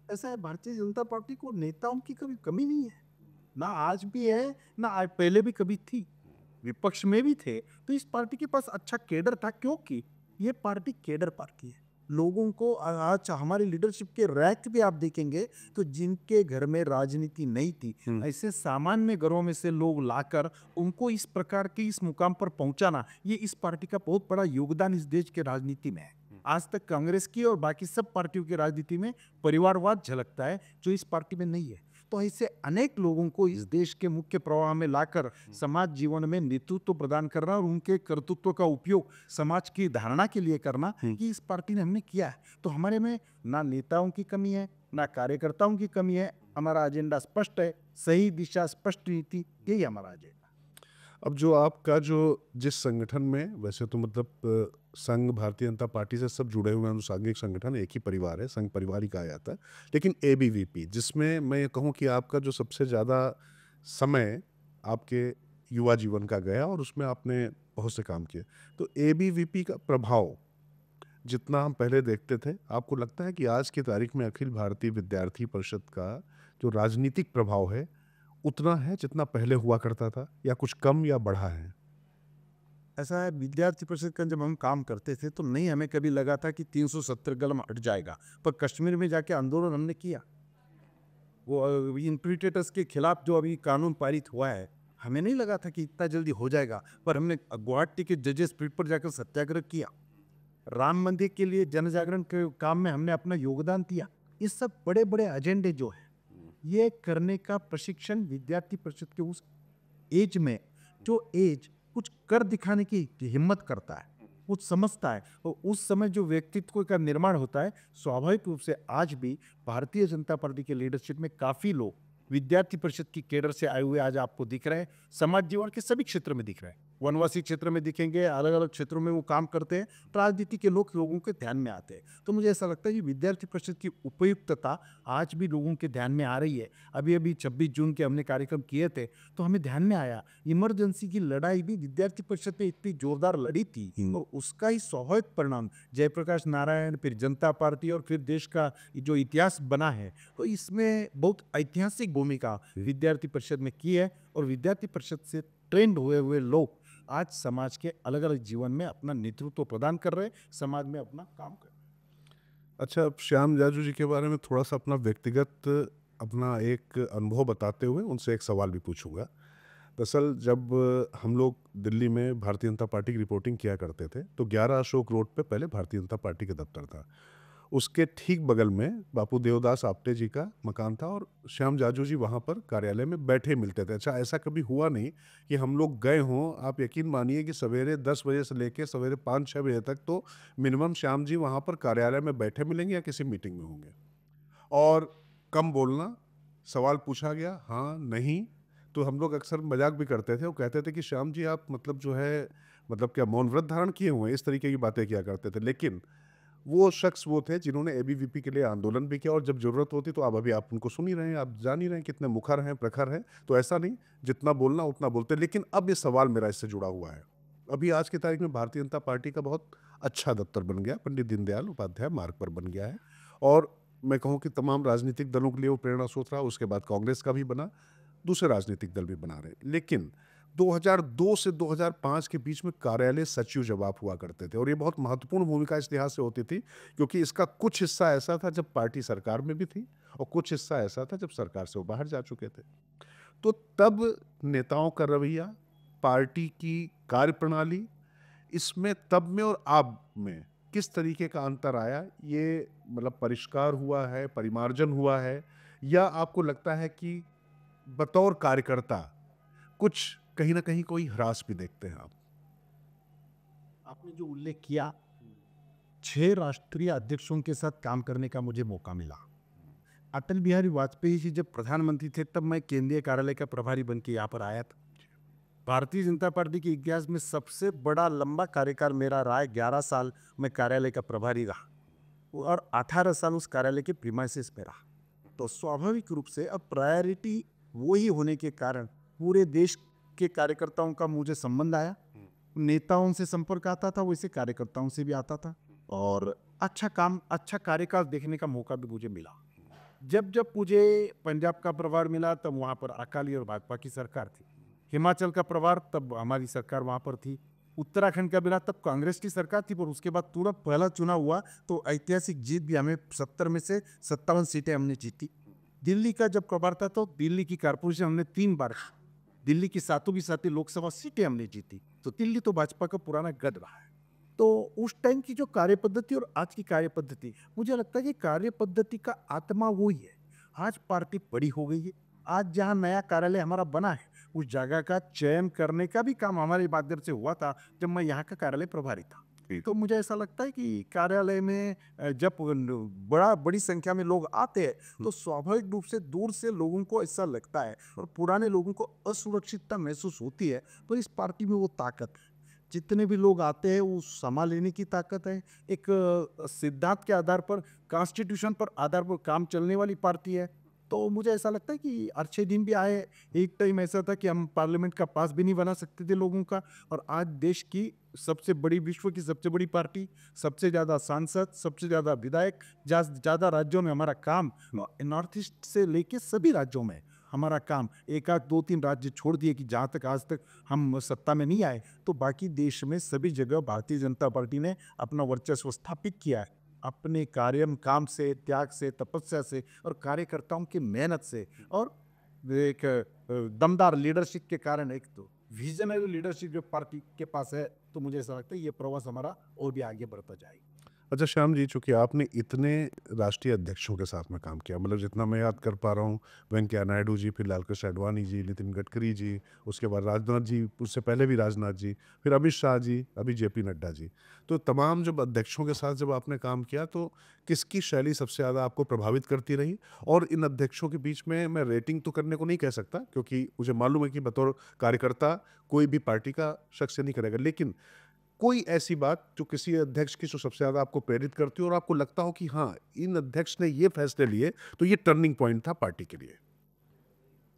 ऐसा है, भारतीय जनता पार्टी को नेताओं की कभी कमी नहीं है, ना आज भी है, ना आज पहले भी कभी थी। विपक्ष में भी थे तो इस पार्टी के पास अच्छा कैडर था, क्योंकि ये पार्टी कैडर पार्टी है। लोगों को आज हमारी लीडरशिप के रैंक भी आप देखेंगे तो जिनके घर में राजनीति नहीं थी, ऐसे सामान्य घरों में से लोग लाकर उनको इस प्रकार के इस मुकाम पर पहुंचाना, ये इस पार्टी का बहुत बड़ा योगदान इस देश के राजनीति में है। आज तक कांग्रेस की और बाकी सब पार्टियों की राजनीति में परिवारवाद झलकता है, जो इस पार्टी में नहीं है। तो ऐसे अनेक लोगों को इस देश के मुख्य प्रवाह में लाकर समाज जीवन में नेतृत्व प्रदान करना और उनके कर्तृत्व का उपयोग समाज की धारणा के लिए करना, कि इस पार्टी ने हमने किया है। तो हमारे में ना नेताओं की कमी है, ना कार्यकर्ताओं की कमी है। हमारा एजेंडा स्पष्ट है, सही दिशा, स्पष्ट नीति, यही हमारा एजेंडा। अब जो आपका जो जिस संगठन में, वैसे तो मतलब संघ भारतीय जनता पार्टी से सब जुड़े हुए हैं, अनुसांगिक संगठन, एक ही परिवार है, संघ परिवार ही कहा जाता है। लेकिन एबीवीपी, जिसमें मैं ये कहूँ कि आपका जो सबसे ज़्यादा समय आपके युवा जीवन का गया और उसमें आपने बहुत से काम किए, तो एबीवीपी का प्रभाव जितना हम पहले देखते थे, आपको लगता है कि आज की तारीख में अखिल भारतीय विद्यार्थी परिषद का जो राजनीतिक प्रभाव है उतना है जितना पहले हुआ करता था, या कुछ कम या बढ़ा है? ऐसा है, विद्यार्थी परिषद का जब हम काम करते थे तो नहीं हमें कभी लगा था कि 370 कलम हट जाएगा, पर कश्मीर में जाके आंदोलन हमने किया। वो इंप्लीटेटर्स के खिलाफ जो अभी कानून पारित हुआ है, हमें नहीं लगा था कि इतना जल्दी हो जाएगा, पर हमने गुवाहाटी के जजेस पीठ पर जाकर सत्याग्रह किया। राम मंदिर के लिए जन जागरण के काम में हमने अपना योगदान दिया। ये सब बड़े बड़े एजेंडे जो है, ये करने का प्रशिक्षण विद्यार्थी परिषद के उस एज में, जो एज कुछ कर दिखाने की हिम्मत करता है, कुछ समझता है, और उस समय जो व्यक्तित्व का निर्माण होता है, स्वाभाविक रूप से आज भी भारतीय जनता पार्टी के लीडरशिप में काफी लोग विद्यार्थी परिषद की कैडर से आए हुए आज आपको दिख रहे हैं। समाज जीवन के सभी क्षेत्र में दिख रहे हैं, वनवासी क्षेत्र में दिखेंगे, अलग अलग क्षेत्रों में वो काम करते हैं, राजनीति के लोगों के ध्यान में आते हैं। तो मुझे ऐसा लगता है कि विद्यार्थी परिषद की उपयुक्तता आज भी लोगों के ध्यान में आ रही है। अभी अभी 26 जून के हमने कार्यक्रम किए थे, तो हमें ध्यान में आया इमरजेंसी की लड़ाई भी विद्यार्थी परिषद ने इतनी जोरदार लड़ी थी, और उसका ही स्वाभाविक परिणाम जयप्रकाश नारायण, फिर जनता पार्टी और फिर देश का जो इतिहास बना है, तो इसमें बहुत ऐतिहासिक भूमिका विद्यार्थी परिषद में की है। और विद्यार्थी परिषद से ट्रेंड हुए हुए लोग आज समाज के अलग अलग जीवन में अपना नेतृत्व प्रदान कर रहे हैं, समाज में अपना काम कर रहे हैं। अच्छा, अब श्याम जाजू जी के बारे में थोड़ा सा अपना व्यक्तिगत अपना एक अनुभव बताते हुए उनसे एक सवाल भी पूछूंगा। दरअसल जब हम लोग दिल्ली में भारतीय जनता पार्टी की रिपोर्टिंग किया करते थे, तो 11 अशोक रोड पे पहले भारतीय जनता पार्टी का दफ्तर था। उसके ठीक बगल में बापू देवदास आपटे जी का मकान था, और श्याम जाजू जी वहाँ पर कार्यालय में बैठे मिलते थे। अच्छा, ऐसा कभी हुआ नहीं कि हम लोग गए हों? आप यकीन मानिए कि सवेरे 10 बजे से लेकर सवेरे 5-6 बजे तक तो मिनिमम श्याम जी वहाँ पर कार्यालय में बैठे मिलेंगे या किसी मीटिंग में होंगे। और कम बोलना, सवाल पूछा गया हाँ नहीं, तो हम लोग अक्सर मजाक भी करते थे। वो कहते थे कि श्याम जी आप मतलब जो है मतलब क्या मौन व्रत धारण किए हुए हैं, इस तरीके की बातें किया करते थे। लेकिन वो शख्स वो थे जिन्होंने एबीवीपी के लिए आंदोलन भी किया, और जब ज़रूरत होती तो अब अभी आप उनको सुन ही रहे हैं, आप जान ही रहे हैं कितने मुखर हैं, प्रखर हैं। तो ऐसा नहीं, जितना बोलना उतना बोलते हैं। लेकिन अब ये सवाल मेरा इससे जुड़ा हुआ है। अभी आज की तारीख में भारतीय जनता पार्टी का बहुत अच्छा दफ्तर बन गया, पंडित दीनदयाल उपाध्याय मार्ग पर बन गया है, और मैं कहूँ कि तमाम राजनीतिक दलों के लिए वो प्रेरणा स्रोत रहा। उसके बाद कांग्रेस का भी बना, दूसरे राजनीतिक दल भी बना रहे। लेकिन 2002 से 2005 के बीच में कार्यालय सचिव जब आप हुआ करते थे, और ये बहुत महत्वपूर्ण भूमिका इस लिहाज से होती थी क्योंकि इसका कुछ हिस्सा ऐसा था जब पार्टी सरकार में भी थी, और कुछ हिस्सा ऐसा था जब सरकार से वो बाहर जा चुके थे। तो तब नेताओं का रवैया, पार्टी की कार्यप्रणाली, इसमें तब में और अब में किस तरीके का अंतर आया? ये मतलब परिष्कार हुआ है, परिमार्जन हुआ है, या आपको लगता है कि बतौर कार्यकर्ता कुछ कहीं ना कहीं कोई ह्रास भी देखते हैं आप? आपने जो उल्लेख किया, 6 राष्ट्रीय अध्यक्षों के साथ काम करने का मुझे मौका मिला। अटल बिहारी वाजपेयी जी जब प्रधानमंत्री थे तब मैं केंद्रीय कार्यालय का प्रभारी बन के यहाँ पर आया था। भारतीय जनता पार्टी के इतिहास में सबसे बड़ा लंबा कार्यकाल मेरा रहा है। 11 साल मैं कार्यालय का प्रभारी रहा और 18 साल उस कार्यालय के प्रीमाइसेस में रहा। तो स्वाभाविक रूप से अब प्रायोरिटी वही होने के कारण पूरे देश के कार्यकर्ताओं का मुझे संबंध आया। नेताओं से संपर्क आता था, वैसे कार्यकर्ताओं से भी आता था, और अच्छा काम, अच्छा कार्यकाल देखने का मौका भी मुझे मिला। जब जब मुझे पंजाब का प्रभार मिला तब वहाँ पर अकाली और भाजपा की सरकार थी। हिमाचल का प्रभार तब हमारी सरकार वहाँ पर थी। उत्तराखंड का मिला तब कांग्रेस की सरकार थी, पर उसके बाद तुरंत पहला चुनाव हुआ तो ऐतिहासिक जीत भी, हमें 70 में से 57 सीटें हमने जीती। दिल्ली का जब प्रभार था तो दिल्ली की कारपोरेशन हमने 3 बार, दिल्ली की सातों की सातों लोकसभा सीटें हमने जीती। तो दिल्ली तो भाजपा का पुराना गढ़ रहा है। तो उस टाइम की जो कार्य पद्धति और आज की कार्य पद्धति, मुझे लगता है कि कार्य पद्धति का आत्मा वही है। आज पार्टी बड़ी हो गई है। आज जहाँ नया कार्यालय हमारा बना है उस जगह का चयन करने का भी काम हमारे माध्यम से हुआ था जब मैं यहाँ का कार्यालय प्रभारी था। तो मुझे ऐसा लगता है कि कार्यालय में जब बड़ी संख्या में लोग आते हैं तो स्वाभाविक रूप से दूर से लोगों को ऐसा लगता है और पुराने लोगों को असुरक्षितता महसूस होती है। पर इस पार्टी में वो ताकत है, जितने भी लोग आते हैं वो संभाल लेने की ताकत है। एक सिद्धांत के आधार पर, कॉन्स्टिट्यूशन पर आधार पर काम चलने वाली पार्टी है। तो मुझे ऐसा लगता है कि अच्छे दिन भी आए। एक टाइम ऐसा था कि हम पार्लियामेंट का पास भी नहीं बना सकते थे लोगों का, और आज देश की सबसे बड़ी, विश्व की सबसे बड़ी पार्टी, सबसे ज़्यादा सांसद, सबसे ज़्यादा विधायक, ज़्यादा राज्यों में हमारा काम, नॉर्थ ईस्ट से लेके सभी राज्यों में हमारा काम, एक आध 2-3 राज्य छोड़ दिए कि जहाँ तक आज तक हम सत्ता में नहीं आए, तो बाकी देश में सभी जगह भारतीय जनता पार्टी ने अपना वर्चस्व स्थापित किया है अपने काम से, त्याग से, तपस्या से और कार्यकर्ताओं की मेहनत से, और एक दमदार लीडरशिप के कारण, एक तो विजनरी लीडरशिप जो पार्टी के पास है। तो मुझे ऐसा लगता है ये प्रवास हमारा और भी आगे बढ़ता जाएगा। अच्छा श्याम जी, चूंकि आपने इतने राष्ट्रीय अध्यक्षों के साथ में काम किया, मतलब जितना मैं याद कर पा रहा हूँ, वेंकैया नायडू जी, फिर लालकृष्ण आडवाणी जी, नितिन गडकरी जी, उसके बाद राजनाथ जी, उससे पहले भी राजनाथ जी, फिर अमित शाह जी, अभी जेपी नड्डा जी। तो तमाम जब अध्यक्षों के साथ जब आपने काम किया तो किसकी शैली सबसे ज़्यादा आपको प्रभावित करती रही? और इन अध्यक्षों के बीच में मैं रेटिंग तो करने को नहीं कह सकता क्योंकि मुझे मालूम है कि बतौर कार्यकर्ता कोई भी पार्टी का शख्स नहीं करेगा, लेकिन कोई ऐसी बात जो किसी अध्यक्ष की जो सबसे ज़्यादा आपको प्रेरित करती हो और आपको लगता हो कि हाँ, इन अध्यक्ष ने ये फैसले लिए तो ये टर्निंग पॉइंट था पार्टी के लिए?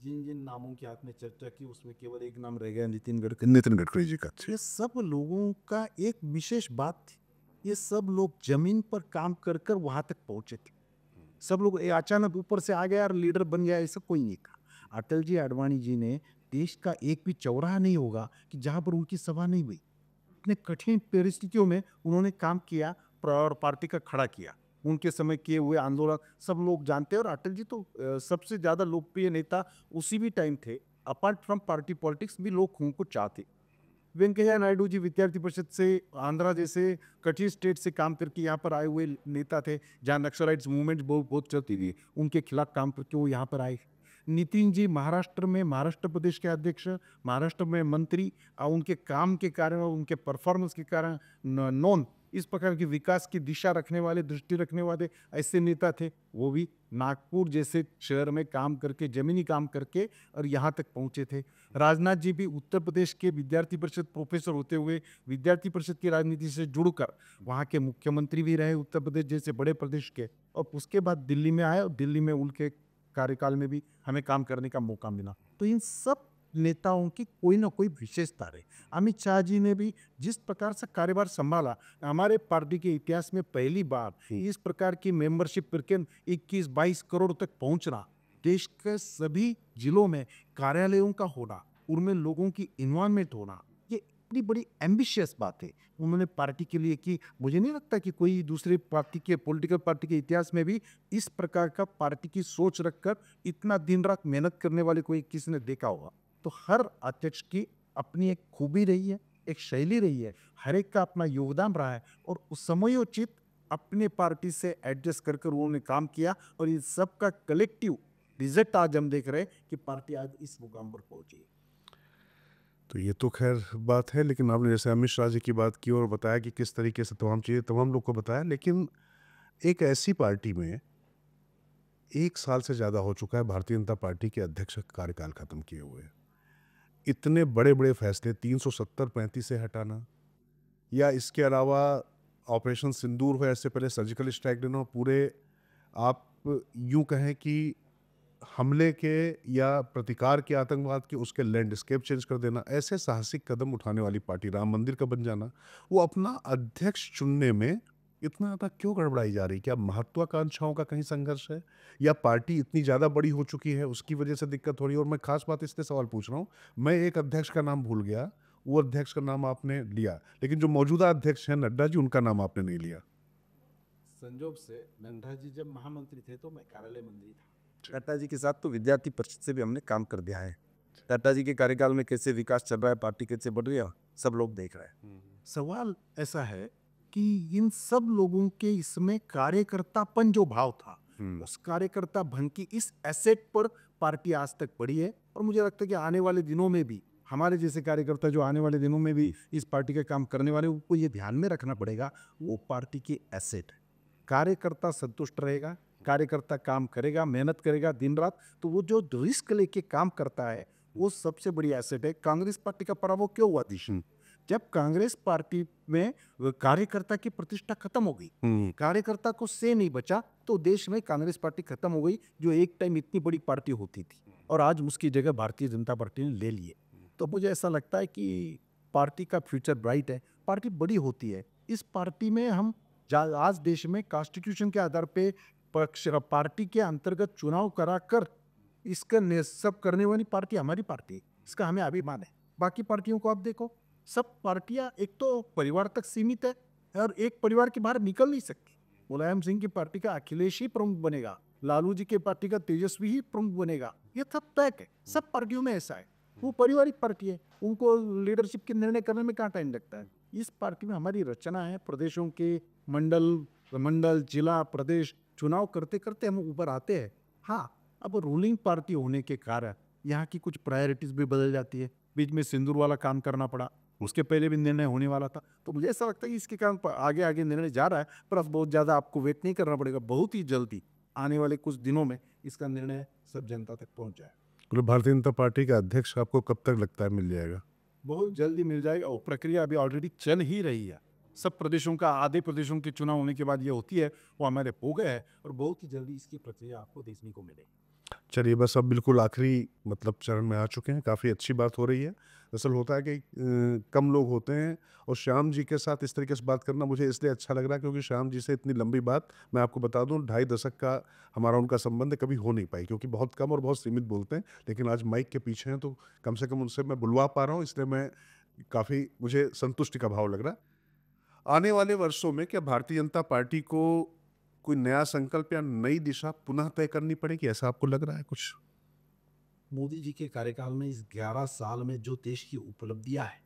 जिन जिन नामों की आपने चर्चा की उसमें केवल एक नाम रह गया, नितिन गडकरी जी का। ये सब लोगों का एक विशेष बात थी। ये सब लोग जमीन पर काम कर कर वहां तक पहुंचे थे। सब लोग अचानक ऊपर से आ गया और लीडर बन गया, ऐसा कोई नहीं था। अटल जी, आडवाणी जी ने, देश का एक भी चौराहा नहीं होगा कि जहां पर उनकी सभा नहीं हुई। इतने कठिन परिस्थितियों में उन्होंने काम किया और पार्टी का खड़ा किया। उनके समय किए हुए आंदोलन सब लोग जानते हैं, और अटल जी तो सबसे ज्यादा लोकप्रिय नेता उसी भी टाइम थे। अपार्ट फ्रॉम पार्टी पॉलिटिक्स भी लोग उनको चाहते। वेंकैया नायडू जी विद्यार्थी परिषद से, आंध्रा जैसे कठिन स्टेट से काम करके यहाँ पर आए हुए नेता थे, जहाँ नक्सलाइट्स मूवमेंट बहुत बहुत चलती थी, उनके खिलाफ काम करके वो यहाँ पर आए। नितिन जी महाराष्ट्र में, महाराष्ट्र प्रदेश के अध्यक्ष, महाराष्ट्र में मंत्री, और उनके काम के कारण और उनके परफॉर्मेंस के कारण नॉन इस प्रकार की विकास की दिशा रखने वाले, दृष्टि रखने वाले ऐसे नेता थे, वो भी नागपुर जैसे शहर में काम करके, जमीनी काम करके और यहाँ तक पहुँचे थे। राजनाथ जी भी उत्तर प्रदेश के विद्यार्थी परिषद प्रोफेसर होते हुए विद्यार्थी परिषद की राजनीति से जुड़कर वहाँ के मुख्यमंत्री भी रहे उत्तर प्रदेश जैसे बड़े प्रदेश के, और उसके बाद दिल्ली में आए और दिल्ली में उनके कार्यकाल में भी हमें काम करने का मौका मिला। तो इन सब नेताओं की कोई ना कोई विशेषता रहे। अमित शाह जी ने भी जिस प्रकार से कार्यभार संभाला, हमारे पार्टी के इतिहास में पहली बार इस प्रकार की मेंबरशिप करके 21-22 करोड़ तक पहुंचना, देश के सभी जिलों में कार्यालयों का होना, उनमें लोगों की इन्वॉल्वमेंट होना, ये इतनी बड़ी एम्बिशियस बात है उन्होंने पार्टी के लिए की। मुझे नहीं लगता कि कोई दूसरे पार्टी के, पॉलिटिकल पार्टी के इतिहास में भी इस प्रकार का पार्टी की सोच रखकर इतना दिन रात मेहनत करने वाले कोई किसी ने देखा होगा। तो हर अध्यक्ष की अपनी एक खूबी रही है, एक शैली रही है, हर एक का अपना योगदान रहा है, और उस समयोचित अपने पार्टी से एडजस्ट कर कर उन्होंने काम किया, और इस सब का कलेक्टिव रिजल्ट आज हम देख रहे हैं कि पार्टी आज इस मुकाम पर पहुंची। तो ये तो खैर बात है, लेकिन आपने जैसे अमित शाह जी की बात की और बताया कि किस तरीके से तमाम चीज़ें तमाम लोग को बताया, लेकिन एक ऐसी पार्टी में 1 साल से ज़्यादा हो चुका है भारतीय जनता पार्टी के अध्यक्ष का कार्यकाल खत्म किए हुए। इतने बड़े बड़े फैसले 370-35 से हटाना, या इसके अलावा ऑपरेशन सिंदूर हो, ऐसे पहले सर्जिकल स्ट्राइक देना, पूरे आप यूं कहें कि हमले के या प्रतिकार के, आतंकवाद के, उसके लैंडस्केप चेंज कर देना, ऐसे साहसिक कदम उठाने वाली पार्टी, राम मंदिर का बन जाना, वो अपना अध्यक्ष चुनने में इतना ज़्यादा क्यों गड़बड़ाई जा रही? क्या महत्वाकांक्षाओं का कहीं संघर्ष है, या पार्टी इतनी ज़्यादा बड़ी हो चुकी है उसकी वजह से दिक्कत हो रही है? और मैं खास बात इसलिए सवाल पूछ रहा हूँ, मैं एक अध्यक्ष का नाम भूल गया, वो अध्यक्ष का नाम आपने लिया, लेकिन जो मौजूदा अध्यक्ष हैं नड्डा जी, उनका नाम आपने नहीं लिया। संजोग से नड्डा जी जब महामंत्री थे तो मैं कार्यालय मंत्री था। नड्डा जी के साथ तो विद्यार्थी परिषद से भी हमने काम कर दिया है। नड्डा जी के कार्यकाल में कैसे विकास चल रहा है, पार्टी कैसे बढ़ रही है, सब लोग देख रहे हैं। सवाल ऐसा है कि इन सब लोगों के इसमें कार्यकर्तापन जो भाव था, उस कार्यकर्ता भन की इस एसेट पर पार्टी आज तक बढ़ी है, और मुझे लगता है कि आने वाले दिनों में भी हमारे जैसे कार्यकर्ता जो आने वाले दिनों में भी इस पार्टी का काम करने वाले, उनको ये ध्यान में रखना पड़ेगा, वो पार्टी की एसेट है। कार्यकर्ता संतुष्ट रहेगा, कार्यकर्ता काम करेगा, मेहनत करेगा दिन रात, तो वो जो रिस्क लेके काम करता है वो सबसे बड़ी एसेट है। कांग्रेस पार्टी का पराभव क्यों हुआ थी? जब कांग्रेस पार्टी में कार्यकर्ता की प्रतिष्ठा खत्म हो गई, कार्यकर्ता को से नहीं बचा, तो देश में कांग्रेस पार्टी खत्म हो गई, जो एक टाइम इतनी बड़ी पार्टी होती थी, और आज उसकी जगह भारतीय जनता पार्टी ने ले लिए। तो मुझे ऐसा लगता है कि पार्टी का फ्यूचर ब्राइट है, पार्टी बड़ी होती है। इस पार्टी में हम आज देश में कॉन्स्टिट्यूशन के आधार पे पार्टी के अंतर्गत चुनाव कराकर इसका सब करने वाली पार्टी हमारी पार्टी, इसका हमें अभिमान है। बाकी पार्टियों को आप देखो, सब पार्टियां एक तो परिवार तक सीमित है, और एक परिवार के बाहर निकल नहीं सकती। मुलायम सिंह की पार्टी का अखिलेश ही प्रमुख बनेगा, लालू जी के पार्टी का तेजस्वी ही प्रमुख बनेगा, ये सब तय है। सब पार्टियों में ऐसा है, वो पारिवारिक पार्टी है, उनको लीडरशिप के निर्णय करने में कहाँ टाइम लगता है। इस पार्टी में हमारी रचना है, प्रदेशों के मंडल जिला प्रदेश चुनाव करते करते हम ऊपर आते हैं। हाँ, अब रूलिंग पार्टी होने के कारण यहाँ की कुछ प्रायोरिटीज भी बदल जाती है। बीच में सिंदूर वाला काम करना पड़ा, उसके पहले भी निर्णय होने वाला था, तो मुझे ऐसा लगता है कि इसके कारण आगे आगे निर्णय जा रहा है, पर अब बहुत ज़्यादा आपको वेट नहीं करना पड़ेगा, बहुत ही जल्दी आने वाले कुछ दिनों में इसका निर्णय सब जनता तक पहुँच जाए। मतलब भारतीय जनता पार्टी का अध्यक्ष आपको कब तक लगता है मिल जाएगा? बहुत जल्दी मिल जाएगा, और प्रक्रिया अभी ऑलरेडी चल ही रही है। सब प्रदेशों का, आधे प्रदेशों के चुनाव होने के बाद ये होती है, वो हमारे हो गए हैं, और बहुत ही जल्दी इसकी प्रक्रिया आपको देखने को मिलेगी। चलिए, बस अब बिल्कुल आखिरी मतलब चरण में आ चुके हैं, काफ़ी अच्छी बात हो रही है। दरअसल होता है कि कम लोग होते हैं, और श्याम जी के साथ इस तरीके से बात करना मुझे इसलिए अच्छा लग रहा है क्योंकि श्याम जी से इतनी लंबी बात, मैं आपको बता दूं, 2.5 दशक का हमारा उनका संबंध कभी हो नहीं पाई, क्योंकि बहुत कम और बहुत सीमित बोलते हैं। लेकिन आज माइक के पीछे हैं तो कम से कम उनसे मैं बुलवा पा रहा हूँ, इसलिए मैं काफ़ी, मुझे संतुष्टि का भाव लग रहा है। आने वाले वर्षों में क्या भारतीय जनता पार्टी को कोई नया संकल्प या नई दिशा पुनः तय करनी पड़ेगी, ऐसा आपको लग रहा है कुछ? मोदी जी के कार्यकाल में इस 11 साल में जो देश की उपलब्धियां है,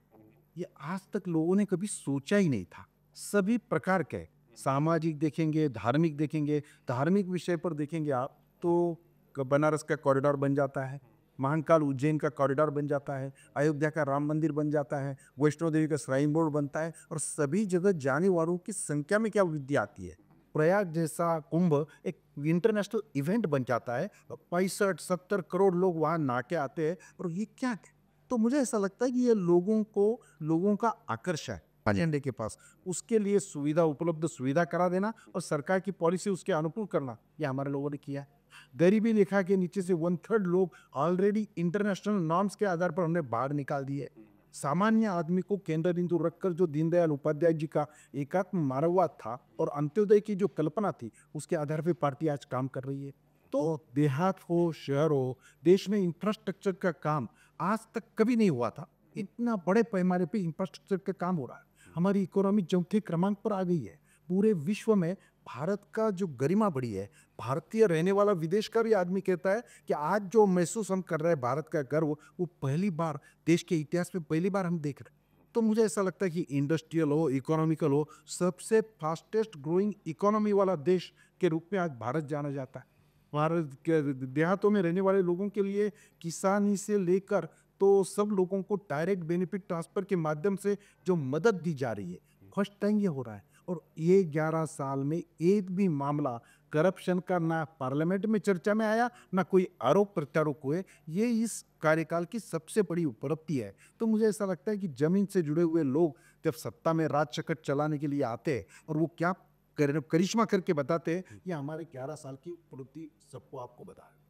ये आज तक लोगों ने कभी सोचा ही नहीं था। सभी प्रकार के सामाजिक देखेंगे, धार्मिक देखेंगे, धार्मिक विषय पर देखेंगे आप तो बनारस का कॉरिडोर बन जाता है, महाकाल उज्जैन का कॉरिडोर बन जाता है, अयोध्या का राम मंदिर बन जाता है, वैष्णो देवी का श्राइन बोर्ड बनता है और सभी जगह जाने वालों की संख्या में क्या वृद्धि आती है। प्रयाग जैसा कुंभ एक इंटरनेशनल इवेंट बन जाता है, 65-70 करोड़ लोग वहाँ नहा के आते हैं और ये क्या है? तो मुझे ऐसा लगता है कि ये लोगों का आकर्षण है एजेंडे के पास, उसके लिए सुविधा करा देना और सरकार की पॉलिसी उसके अनुकूल करना, ये हमारे लोगों ने किया है। गरीबी रेखा के नीचे से 1/3 लोग ऑलरेडी इंटरनेशनल नॉर्म्स के आधार पर हमने बाहर निकाल दिए। सामान्य आदमी को केंद्र बिंदु रखकर जो दीनदयाल उपाध्याय जी का एकात्म मानववाद था और अंत्योदय की जो कल्पना थी, उसके आधार पर पार्टी आज काम कर रही है। तो देहात हो, शहर हो, देश में इंफ्रास्ट्रक्चर का काम आज तक कभी नहीं हुआ था। इतना बड़े पैमाने पे इंफ्रास्ट्रक्चर का काम हो रहा है। हमारी इकोनॉमी चौथे क्रमांक पर आ गई है। पूरे विश्व में भारत का जो गरिमा बढ़ी है, भारतीय रहने वाला विदेश का भी आदमी कहता है कि आज जो महसूस हम कर रहे हैं भारत का गर्व, वो पहली बार देश के इतिहास में पहली बार हम देख रहे हैं। तो मुझे ऐसा लगता है कि इंडस्ट्रियल हो, इकोनॉमिकल हो, सबसे फास्टेस्ट ग्रोइंग इकोनॉमी वाला देश के रूप में आज भारत जाना जाता है। भारत के देहातों में रहने वाले लोगों के लिए किसानी से लेकर तो सब लोगों को डायरेक्ट बेनिफिट ट्रांसफर के माध्यम से जो मदद दी जा रही है, फर्स्ट टाइम ये हो रहा है। और ये 11 साल में एक भी मामला करप्शन का ना पार्लियामेंट में चर्चा में आया, ना कोई आरोप प्रत्यारोप हुए। ये इस कार्यकाल की सबसे बड़ी उपलब्धि है। तो मुझे ऐसा लगता है कि जमीन से जुड़े हुए लोग जब सत्ता में राज चक्कर चलाने के लिए आते हैं और वो क्या करिश्मा करके बताते हैं, ये हमारे 11 साल की उपलब्धि सबको आपको बता है।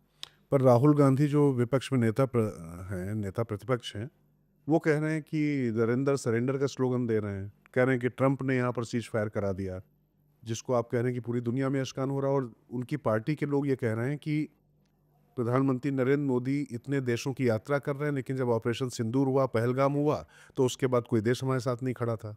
पर राहुल गांधी जो विपक्ष में नेता प्रतिपक्ष हैं, वो कह रहे हैं कि नरेंद्र सरेंडर का स्लोगन दे रहे हैं। कह रहे हैं कि ट्रंप ने यहाँ पर सीज फायर करा दिया, जिसको आप कह रहे हैं कि पूरी दुनिया में अशकान हो रहा है। और उनकी पार्टी के लोग ये कह रहे हैं कि प्रधानमंत्री नरेंद्र मोदी इतने देशों की यात्रा कर रहे हैं, लेकिन जब ऑपरेशन सिंदूर हुआ, पहलगाम हुआ, तो उसके बाद कोई देश हमारे साथ नहीं खड़ा था।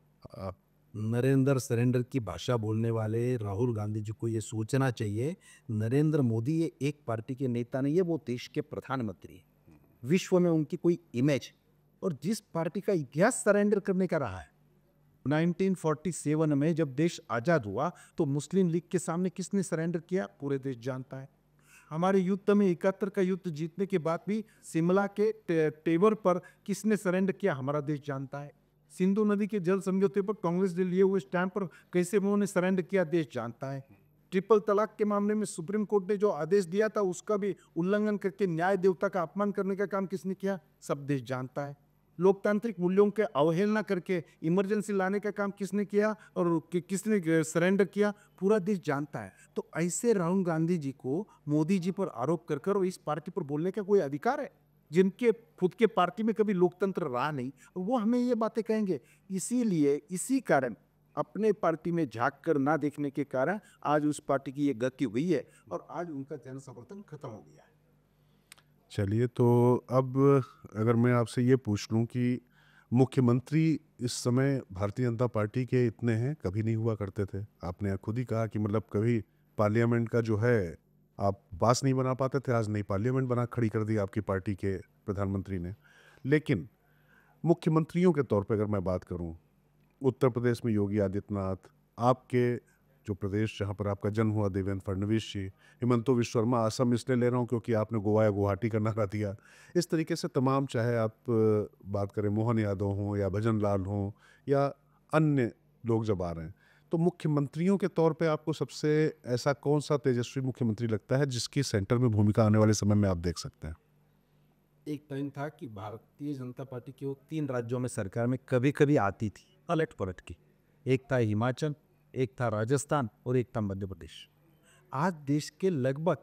नरेंद्र सरेंडर की भाषा बोलने वाले राहुल गांधी जी को ये सोचना चाहिए, नरेंद्र मोदी ये एक पार्टी के नेता नहीं है, वो देश के प्रधानमंत्री है। विश्व में उनकी कोई इमेज, और जिस पार्टी का इतिहास सरेंडर करने का रहा है। 1947 में जब देश आजाद हुआ तो मुस्लिम लीग के सामने किसने सरेंडर किया, पूरे देश जानता है। हमारे युद्ध में 71 का युद्ध जीतने के बाद भी शिमला के टेबर पर किसने सरेंडर किया, हमारा देश जानता है। सिंधु नदी के जल समझौते पर कांग्रेस ने लिए हुए स्टैंप पर कैसे उन्होंने सरेंडर किया, देश जानता है। ट्रिपल तलाक के मामले में सुप्रीम कोर्ट ने जो आदेश दिया था, उसका भी उल्लंघन करके न्याय देवता का अपमान करने का काम किसने किया, सब देश जानता है। लोकतांत्रिक मूल्यों के अवहेलना करके इमरजेंसी लाने का काम किसने किया और किसने सरेंडर किया, पूरा देश जानता है। तो ऐसे राहुल गांधी जी को मोदी जी पर आरोप कर कर इस पार्टी पर बोलने का कोई अधिकार है, जिनके खुद के पार्टी में कभी लोकतंत्र रहा नहीं, वो हमें ये बातें कहेंगे। इसीलिए इसी कारण अपने पार्टी में झांक कर ना देखने के कारण आज उस पार्टी की ये गति हुई है और आज उनका जन समर्थन खत्म हो गया है। चलिए, तो अब अगर मैं आपसे ये पूछ लूं कि मुख्यमंत्री इस समय भारतीय जनता पार्टी के इतने हैं, कभी नहीं हुआ करते थे। आपने खुद ही कहा कि मतलब कभी पार्लियामेंट का जो है आप बास नहीं बना पाते थे, आज नई पार्लियामेंट बना खड़ी कर दी आपकी पार्टी के प्रधानमंत्री ने। लेकिन मुख्यमंत्रियों के तौर पे अगर मैं बात करूं, उत्तर प्रदेश में योगी आदित्यनाथ, आपके जो प्रदेश जहां पर आपका जन्म हुआ देवेंद्र फडणवीस जी, हिमंतो विश्व शर्मा, असम इसलिए ले रहा हूं क्योंकि आपने गोवा या गुवाहाटी का नारा दिया। इस तरीके से तमाम, चाहे आप बात करें मोहन यादव हों या भजन लाल हों या अन्य लोग जब आ रहे हैं, तो मुख्यमंत्रियों के तौर पे आपको सबसे ऐसा कौन सा तेजस्वी मुख्यमंत्री लगता है जिसकी सेंटर में भूमिका आने वाले समय में आप देख सकते हैं? एक टाइम था कि भारतीय जनता पार्टी की वो 3 राज्यों में सरकार में कभी कभी आती थी पलट पलट की। एक था हिमाचल, एक था राजस्थान और एक था मध्य प्रदेश। आज देश के लगभग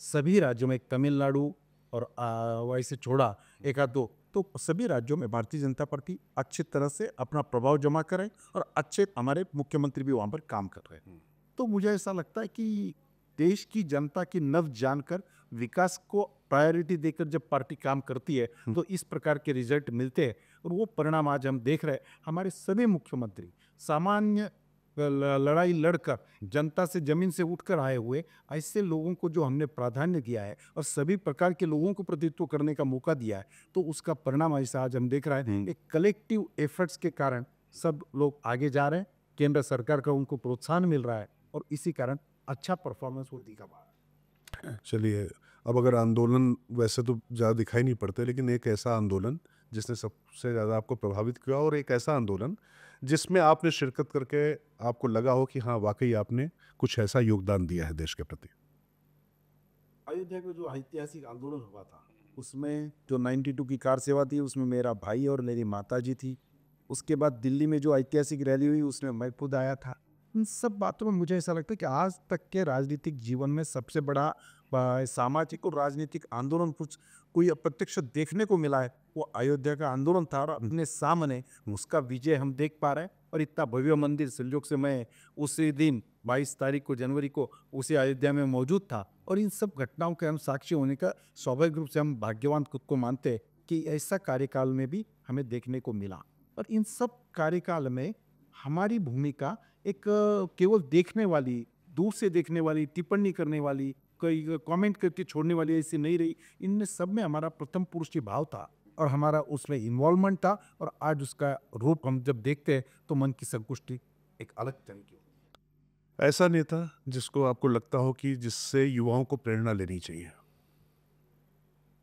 सभी राज्यों में, तमिलनाडु और वैसे छोड़ा एक आध दो, तो सभी राज्यों में भारतीय जनता पार्टी अच्छी तरह से अपना प्रभाव जमा करे और अच्छे हमारे मुख्यमंत्री भी वहाँ पर काम कर रहे हैं। तो मुझे ऐसा लगता है कि देश की जनता की नब्ज जानकर, विकास को प्रायोरिटी देकर जब पार्टी काम करती है तो इस प्रकार के रिजल्ट मिलते हैं। और वो परिणाम आज हम देख रहे हैं। हमारे सभी मुख्यमंत्री सामान्य लड़ाई लड़कर जनता से जमीन से उठकर आए हुए ऐसे लोगों को जो हमने प्राधान्य दिया है और सभी प्रकार के लोगों को प्रतिनिधित्व करने का मौका दिया है, तो उसका परिणाम ऐसा आज हम देख रहे हैं। एक कलेक्टिव एफर्ट्स के कारण सब लोग आगे जा रहे हैं, केंद्र सरकार का उनको प्रोत्साहन मिल रहा है और इसी कारण अच्छा परफॉर्मेंस वो दिखा पा रहा है। चलिए, अब अगर आंदोलन वैसे तो ज़्यादा दिखाई नहीं पड़ते, लेकिन एक ऐसा आंदोलन जिसने सबसे ज़्यादा आपको प्रभावित किया और एक ऐसा आंदोलन जिसमें आपने शिरकत करके आपको लगा हो कि हाँ वाकई आपने कुछ ऐसा योगदान दिया है देश के प्रति। अयोध्या का जो ऐतिहासिक आंदोलन हुआ था, उसमें जो 92 की कार सेवा थी, उसमें मेरा भाई और मेरी माताजी थी। उसके बाद दिल्ली में जो ऐतिहासिक रैली हुई, उसमें मैं खुद आया था। इन सब बातों में मुझे ऐसा लगता है कि आज तक के राजनीतिक जीवन में सबसे बड़ा सामाजिक और राजनीतिक आंदोलन कुछ कोई अप्रत्यक्ष देखने को मिला है, वो अयोध्या का आंदोलन था। और अपने सामने उसका विजय हम देख पा रहे हैं। और इतना भव्य मंदिर, संयोग से मैं उसी दिन 22 तारीख को, जनवरी को, उसी अयोध्या में मौजूद था। और इन सब घटनाओं के हम साक्षी होने का स्वाभाविक रूप से हम भाग्यवान खुद को मानते हैं कि ऐसा कार्यकाल में भी हमें देखने को मिला। और इन सब कार्यकाल में हमारी भूमिका एक केवल देखने वाली, दूर से देखने वाली, टिप्पणी करने वाली, कोई कमेंट करके छोड़ने वाली ऐसी नहीं रही। इनमें सब में हमारा प्रथम पुरुष भाव था और हमारा उसमें इन्वॉल्वमेंट था। और आज उसका रूप हम जब देखते हैं तो मन की संतुष्टि एक अलग तरीके। ऐसा नेता जिसको आपको लगता हो कि जिससे युवाओं को प्रेरणा लेनी चाहिए।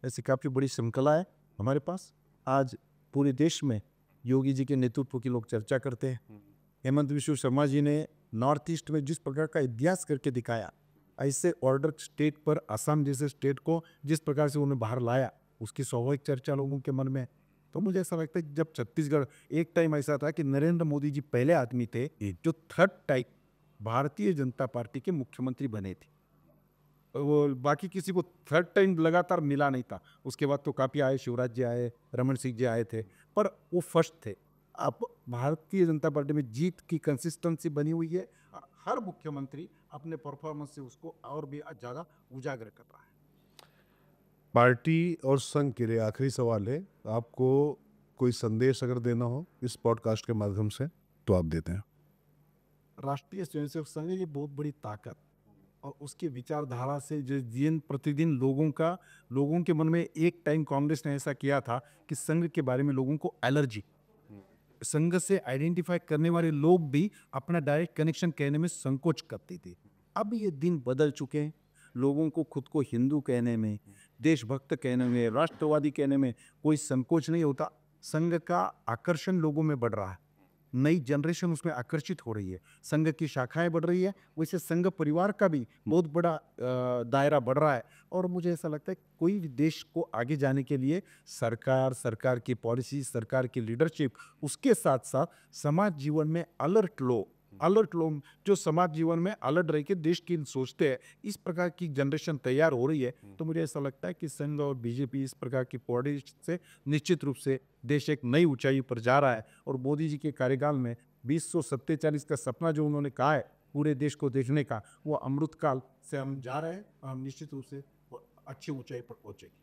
ऐसी काफ़ी बड़ी श्रृंखला है हमारे पास। आज पूरे देश में योगी जी के नेतृत्व की लोग चर्चा करते हैं। हेमंत विश्व शर्मा जी ने नॉर्थ ईस्ट में जिस प्रकार का इतिहास करके दिखाया, ऐसे ऑर्डर स्टेट पर असम जैसे स्टेट को जिस प्रकार से उन्हें बाहर लाया, उसकी स्वाभाविक चर्चा लोगों के मन में है। तो मुझे ऐसा लगता है कि जब छत्तीसगढ़, एक टाइम ऐसा था कि नरेंद्र मोदी जी पहले आदमी थे जो third time Bharatiya Janata party के मुख्यमंत्री बने थे। वो बाकी किसी को थर्ड टाइम लगातार मिला नहीं था। उसके बाद तो काफ़ी आए, शिवराज जी आए, रमन सिंह जी आए थे, पर वो फर्स्ट थे। अब भारतीय जनता पार्टी में जीत की कंसिस्टेंसी बनी हुई है और हर मुख्यमंत्री अपने परफॉर्मेंस से उसको और भी ज़्यादा उजागर कर रहा है। पार्टी और संघ के लिए आखिरी सवाल है, आपको कोई संदेश अगर देना हो इस पॉडकास्ट के माध्यम से तो आप देते हैं। राष्ट्रीय स्वयंसेवक संघ की बहुत बड़ी ताकत और उसकी विचारधारा से जो दिन प्रतिदिन लोगों के मन में, एक टाइम कांग्रेस ने ऐसा किया था कि संघ के बारे में लोगों को एलर्जी, संघ से आइडेंटिफाई करने वाले लोग भी अपना डायरेक्ट कनेक्शन कहने में संकोच करते थे। अब ये दिन बदल चुके हैं। लोगों को खुद को हिंदू कहने में, देशभक्त कहने में, राष्ट्रवादी कहने में कोई संकोच नहीं होता। संघ का आकर्षण लोगों में बढ़ रहा है, नई जनरेशन उसमें आकर्षित हो रही है, संघ की शाखाएं बढ़ रही है, वैसे संघ परिवार का भी बहुत बड़ा दायरा बढ़ रहा है। और मुझे ऐसा लगता है कोई भी देश को आगे जाने के लिए सरकार की पॉलिसी, सरकार की लीडरशिप, उसके साथ साथ समाज जीवन में अलर्ट लोग जो समाज जीवन में अलर्ट रह के देश की सोचते हैं, इस प्रकार की जनरेशन तैयार हो रही है। तो मुझे ऐसा लगता है कि संघ और बीजेपी इस प्रकार की पॉलिसी से निश्चित रूप से देश एक नई ऊंचाई पर जा रहा है। और मोदी जी के कार्यकाल में 2047 का सपना जो उन्होंने कहा है पूरे देश को देखने का, वो अमृतकाल से हम जा रहे हैं और हम निश्चित रूप से अच्छी ऊंचाई पर पहुंचेंगे।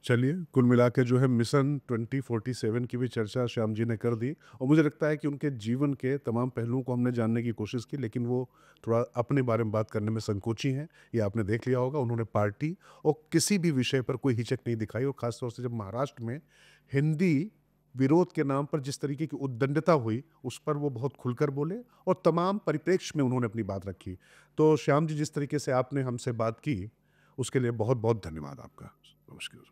चलिए, कुल मिला के जो है मिशन 2047 की भी चर्चा श्याम जी ने कर दी और मुझे लगता है कि उनके जीवन के तमाम पहलुओं को हमने जानने की कोशिश की, लेकिन वो थोड़ा अपने बारे में बात करने में संकोची हैं। ये आपने देख लिया होगा, उन्होंने पार्टी और किसी भी विषय पर कोई हिचक नहीं दिखाई। और ख़ासतौर से जब महाराष्ट्र में हिंदी विरोध के नाम पर जिस तरीके की उद्दंडता हुई, उस पर वो बहुत खुलकर बोले और तमाम परिप्रेक्ष्य में उन्होंने अपनी बात रखी। तो श्याम जी, जिस तरीके से आपने हमसे बात की, उसके लिए बहुत बहुत धन्यवाद आपका। नमस्कार।